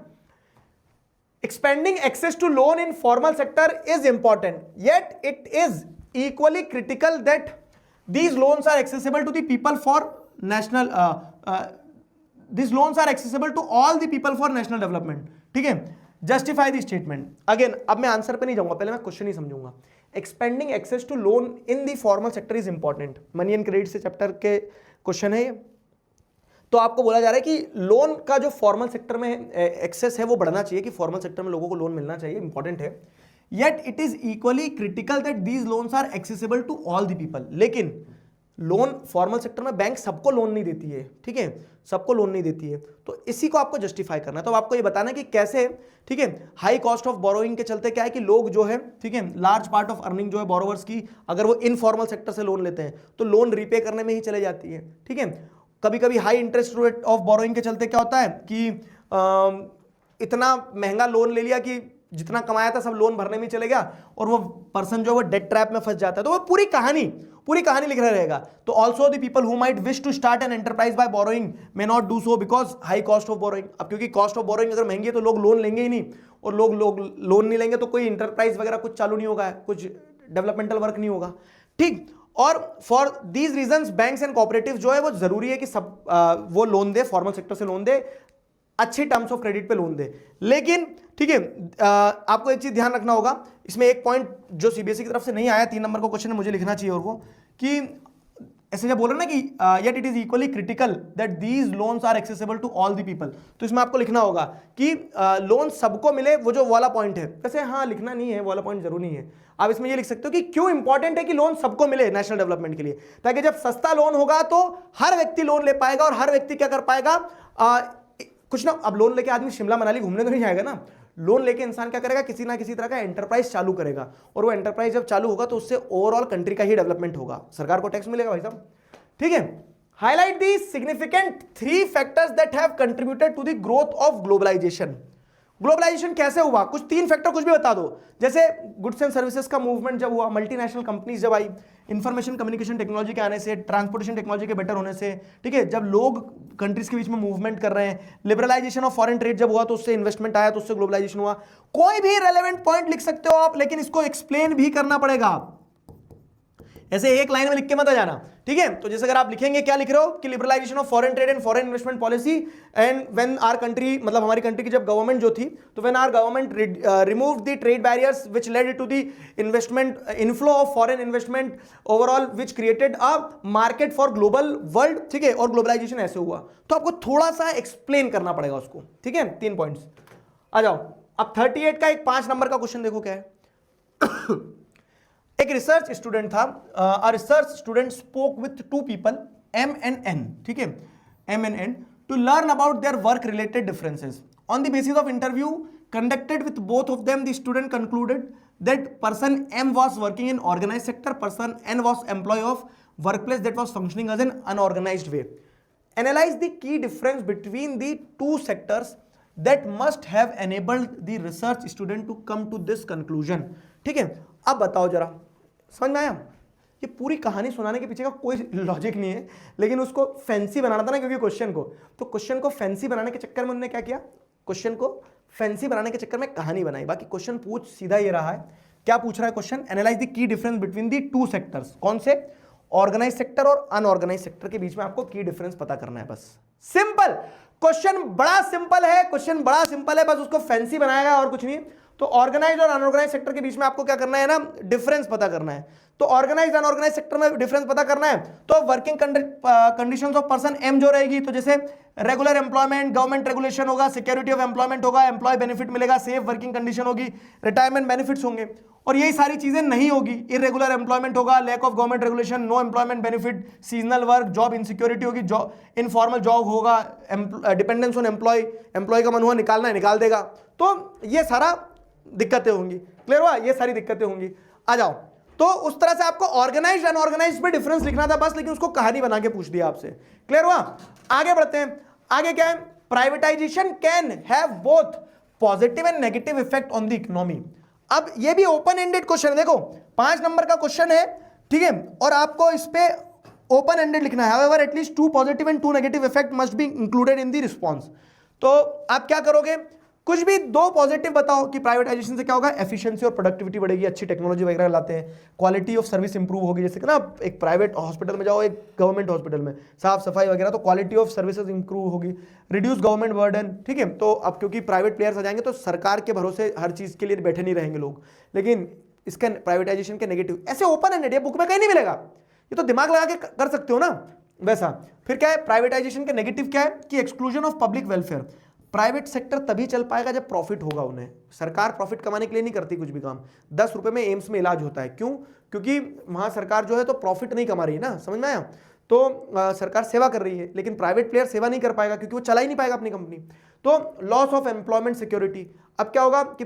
Expanding access to loan in formal sector is important, yet it is equally critical that these loans are accessible to the people for national these loans are accessible to all the people for national development, ठीक है। Justify the statement. Again अब मैं answer पे नहीं जाऊंगा, पहले मैं question ही समझूंगा। Expanding access to loan in the formal sector is important, money and credit से चैप्टर के क्वेश्चन है ये। तो आपको बोला जा रहा है कि लोन का जो फॉर्मल सेक्टर में एक्सेस है वो बढ़ना चाहिए, कि फॉर्मल सेक्टर में लोगों को लोन मिलना चाहिए, इंपॉर्टेंट है। Yet it is equally critical that these loans are accessible to all the people। लेकिन लोन फॉर्मल सेक्टर में बैंक सबको लोन नहीं देती है, ठीक है, सबको लोन नहीं देती है, तो इसी को आपको जस्टिफाई करना है। तो आपको ये बताना है कि कैसे, ठीक है, हाई कॉस्ट ऑफ बोरोइंग के चलते क्या है कि लोग जो है, ठीक है, लार्ज पार्ट ऑफ अर्निंग जो है बोरोवर्स की, अगर वो इनफॉर्मल सेक्टर से लोन लेते हैं तो लोन रीपे करने में ही चले जाती है, ठीक है। कभी कभी high interest rate of borrowing के चलते क्या होता है कि इतना महंगा लोन ले लिया कि जितना कमाया था सब लोन भरने में चले गया, और वो पर्सन जो है वो डेट ट्रैप में फंस जाता है। तो वो पूरी कहानी लिख रहा रहेगा। तो also the people who might wish to start an enterprise by borrowing may not do so because high cost of borrowing. अब क्योंकि कॉस्ट ऑफ बोरोइंग अगर महंगी है तो लोग लोन लेंगे ही नहीं, और लोग लोन नहीं लेंगे तो कोई इंटरप्राइज वगैरह कुछ चालू नहीं होगा, कुछ डेवलपमेंटल वर्क नहीं होगा, ठीक। और for these reasons banks and cooperative जो है वो जरूरी है कि सब वो लोन दे, फॉर्मल सेक्टर से लोन दे, अच्छे टर्म्स ऑफ क्रेडिट पे लोन दे। लेकिन ठीक है, आपको एक चीज ध्यान रखना होगा, इसमें एक पॉइंट जो सीबीएसई की तरफ से नहीं आया, 3 नंबर का क्वेश्चन मुझे लिखना चाहिए और वो कि ऐसे जब बोल रहे ना कि yet it is equally critical that these loans are accessible to all the people, तो इसमें आपको लिखना होगा कि लोन सबको मिले, वो जो वाला पॉइंट है। वैसे हाँ लिखना नहीं है, वाला पॉइंट जरूरी नहीं है, आप इसमें ये लिख सकते हो कि क्यों इंपॉर्टेंट है कि लोन सबको मिले नेशनल डेवलपमेंट के लिए, ताकि जब सस्ता लोन होगा तो हर व्यक्ति लोन ले पाएगा और हर व्यक्ति क्या कर पाएगा, कुछ ना, अब लोन लेके आदमी शिमला मनाली घूमने तो नहीं जाएगा ना, लोन लेके इंसान क्या करेगा, किसी ना किसी तरह का एंटरप्राइज चालू करेगा, और वो एंटरप्राइज जब चालू होगा तो उससे ओवरऑल कंट्री का ही डेवलपमेंट होगा, सरकार को टैक्स मिलेगा भाई साहब। ठीक है, highlight the significant 3 factors that have contributed to the growth of globalisation. Globalisation कैसे हुआ, कुछ 3 फैक्टर कुछ भी बता दो। जैसे गुड्स एंड सर्विसेज का मूवमेंट जब हुआ, मल्टीनेशनल कंपनीज जब आई, इंफॉर्मेशन कम्युनिकेशन टेक्नोलॉजी के आने से, ट्रांसपोर्टेशन टेक्नोलॉजी के बेटर होने से, ठीक है, जब लोग कंट्रीज के बीच में मूवमेंट कर रहे हैं, लिबरलाइजेशन ऑफ फॉरेन ट्रेड जब हुआ तो उससे इन्वेस्टमेंट आया, तो उससे ग्लोबलाइजेशन हुआ। कोई भी रेलेवेंट पॉइंट लिख सकते हो आप, लेकिन इसको एक्सप्लेन भी करना पड़ेगा, ऐसे एक लाइन में लिख के मत आ जाना। ठीक है, तो जैसे अगर आप लिखेंगे, क्या लिख रहे हो कि liberalisation of foreign trade and foreign investment policy, and when our country, मतलब हमारी कंट्री की जब गवर्नमेंट जो थी, तो when our government removed the trade barriers which led to the investment inflow of foreign investment overall which created a market for global world. ठीक है, और ग्लोबलाइजेशन ऐसे हुआ, तो आपको थोड़ा सा एक्सप्लेन करना पड़ेगा उसको। ठीक है, 3 पॉइंट्स। आ जाओ अब 38 का एक 5 नंबर का क्वेश्चन देखो क्या है। एक रिसर्च स्टूडेंट था, a research student spoke with 2 people M and N, ठीक है, M and N, to learn about their work related differences. On the basis of interview conducted with both of them, the student concluded that person M was working in organized sector, person N was employee of workplace that was functioning as an unorganized way. Analyze the key difference between the 2 sectors that must have enabled the research student to come to this conclusion. ठीक है, अब बताओ जरा, समझ में आया? ये पूरी कहानी सुनाने के पीछे का कोई लॉजिक नहीं है, लेकिन उसको फैंसी बनाना था ना, क्योंकि क्वेश्चन को, तो क्वेश्चन को फैंसी बनाने के चक्कर में उन्होंने क्या किया, क्वेश्चन को फैंसी बनाने के चक्कर में कहानी बनाई। बाकी क्वेश्चन पूछ सीधा ये रहा है, क्या पूछ रहा है question, analyse the key difference between the 2 sectors. कौन से? ऑर्गेनाइज सेक्टर और अनऑर्गेनाइज सेक्टर के बीच में आपको की डिफरेंस पता करना है, बस सिंपल। क्वेश्चन बड़ा सिंपल है, क्वेश्चन बड़ा सिंपल है, बस उसको फैंसी बनाया गया और कुछ नहीं। तो ऑर्गेनाइज और अनऑर्गेनाइज सेक्टर के बीच में आपको क्या करना है ना, डिफरेंस पता करना है। तो ऑर्गेनाइज अनऑर्गेनाइज सेक्टर में डिफरेंस पता करना है, तो working conditions of person M जो रहेगी, तो जैसे रेगुलर एम्प्लॉयमेंट, गवर्नमेंट रेगुलेशन होगा, सिक्योरिटी ऑफ एम्प्लॉयमेंट होगा, एम्प्लॉय बेनिफिट मिलेगा, सेफ वर्किंग कंडीशन होगी, रिटायरमेंट बेनिफिट्स होंगे, और यही सारी चीजें नहीं होगी। इरेगुलर एम्प्लॉयमेंट होगा, lack of government regulation, no employment benefit, seasonal work, job insecurity होगी, जॉब इनफॉर्मल जॉब होगा, डिपेंडेंस ऑन एम्प्लॉय, एम्प्लॉय का मन हुआ निकालना है निकाल देगा, तो ये सारा दिक्कतें होंगी। क्लियर हुआ? ये सारी दिक्कतें होंगी। आ जाओ, तो उस तरह से आपको ऑर्गेनाइज्ड अनऑर्गेनाइज्ड में डिफरेंस लिखना था बस, लेकिन उसको कहानी बना के पूछ दिया आपसे। क्लियर हुआ? आगे बढ़ते हैं। आगे क्या है? Privatisation can have both positive and negative effect on the economy. अब ये भी ओपन एंडेड क्वेश्चन है, देखो 5 नंबर का क्वेश्चन है, ठीक है, और आपको इस पे ओपन एंडेड लिखना है। However at least 2 positive and 2 negative effect must be included in the response. तो आप क्या करोगे, कुछ भी 2 पॉजिटिव बताओ कि प्राइवेटाइजेशन से क्या होगा, एफिशिएंसी और प्रोडक्टिविटी बढ़ेगी, अच्छी टेक्नोलॉजी वगैरह लाते हैं, क्वालिटी ऑफ सर्विस इंप्रूव होगी। जैसे कि ना एक प्राइवेट हॉस्पिटल में जाओ, एक गवर्नमेंट हॉस्पिटल में, साफ सफाई वगैरह, तो क्वालिटी ऑफ सर्विसेज इंप्रूव होगी, रिड्यूस गवर्नमेंट बर्डन। ठीक है, तो अब क्योंकि प्राइवेट प्लेयर्स आ जाएंगे तो सरकार के भरोसे हर चीज के लिए बैठे नहीं रहेंगे लोग। लेकिन इसका प्राइवेटाइजेशन के नेगेटिव ऐसे ओपन एंडेड, ये बुक में कहीं नहीं मिलेगा, ये तो दिमाग लगा के कर सकते हो ना वैसा। फिर क्या है प्राइवेटाइजेशन के नेगेटिव, क्या है कि exclusion of public welfare. Private sector तभी चल पाएगा जब प्रॉफिट होगा उन्हें। सरकार प्रॉफिट कमाने के लिए नहीं करती कुछ भी काम। 10 रुपए में एम्स में इलाज होता है, क्यों? क्योंकि वहां सरकार जो है तो प्रॉफिट नहीं कमा रही है ना, समझ में आया? तो सरकार सेवा कर रही है, लेकिन प्राइवेट प्लेयर सेवा नहीं कर पाएगा क्योंकि वो चला ही नहीं पाएगा अपनी कंपनी। तो लॉस ऑफ एम्प्लॉयमेंट सिक्योरिटी। अब क्या होगा कि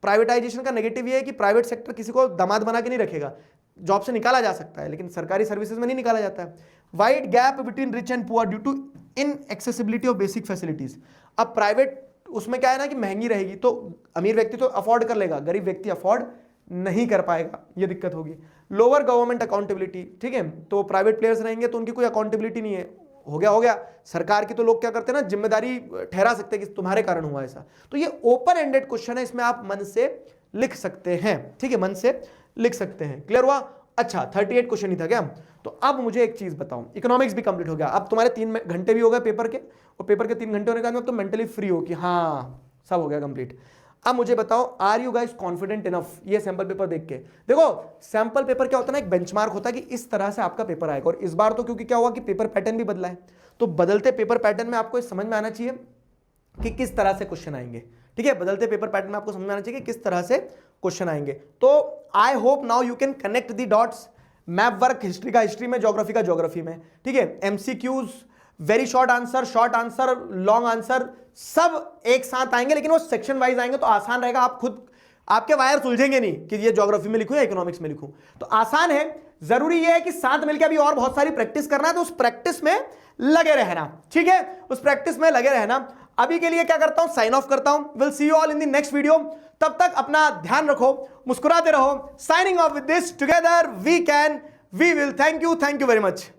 प्राइवेटाइजेशन का नेगेटिव ये है कि प्राइवेट सेक्टर किसी को दामाद बना के नहीं रखेगा, जॉब से निकाला जा सकता है, लेकिन सरकारी सर्विसेज में नहीं निकाला जाता है। Wide gap between rich and poor due to inaccessibility of basic facilities. अब प्राइवेट उसमें क्या है ना कि महंगी रहेगी, तो अमीर व्यक्ति तो अफोर्ड कर लेगा, गरीब व्यक्ति अफोर्ड नहीं कर पाएगा, ये दिक्कत होगी। लोअर गवर्नमेंट अकाउंटेबिलिटी, ठीक है, तो प्राइवेट प्लेयर्स रहेंगे तो उनकी कोई अकाउंटेबिलिटी नहीं है, हो गया सरकार की, तो लोग क्या करते हैं ना, जिम्मेदारी ठहरा सकते हैं कि तुम्हारे कारण हुआ ऐसा। तो ये ओपन एंडेड क्वेश्चन है, इसमें आप मन से लिख सकते हैं, ठीक है, मन से लिख सकते हैं। क्लियर हुआ? अच्छा 38 क्वेश्चन ही था क्या? तो अब मुझे एक चीज बताओ, इकोनॉमिक्स भी कंप्लीट हो गया, अब तुम्हारे 3 घंटे भी हो गए पेपर के, और पेपर के 3 घंटे होने के बाद तुम मेंटली फ्री हो कि हाँ सब हो गया कंप्लीट। अब मुझे बताओ, are you guys confident enough ये सैंपल पेपर देख के? देखो सैंपल पेपर क्या होता है ना, एक बेंचमार्क होता है कि इस तरह से आपका पेपर आएगा। और इस बार तो क्योंकि क्या हुआ कि पेपर पैटर्न भी बदला है, तो बदलते पेपर पैटर्न में आपको समझ में आना चाहिए कि किस तरह से क्वेश्चन आएंगे। ठीक है, बदलते पेपर पैटर्न में आपको समझ में आना चाहिए कि किस तरह से क्वेश्चन आएंगे। तो I hope now you can connect the dots. Map work history का हिस्ट्री में, ज्योग्राफी का ज्योग्राफी में। ठीक है, MCQs, very short answer, long answer सब एक साथ आएंगे, लेकिन वो सेक्शन वाइज आएंगे तो आसान रहेगा। आप खुद आपके वायर सुलझेंगे नहीं कि ये ज्योग्राफी में लिखूं या इकोनॉमिक्स में लिखूं, तो आसान है। जरूरी ये है कि साथ मिलकर अभी और बहुत सारी प्रैक्टिस करना है, तो उस प्रैक्टिस में लगे रहना। ठीक है, उस प्रैक्टिस में लगे रहना। अभी के लिए क्या करता हूं, साइन ऑफ करता हूं। Will see you all in the next video. तब तक अपना ध्यान रखो, मुस्कुराते रहो। Signing off with this, together we can, we will. Thank you very much.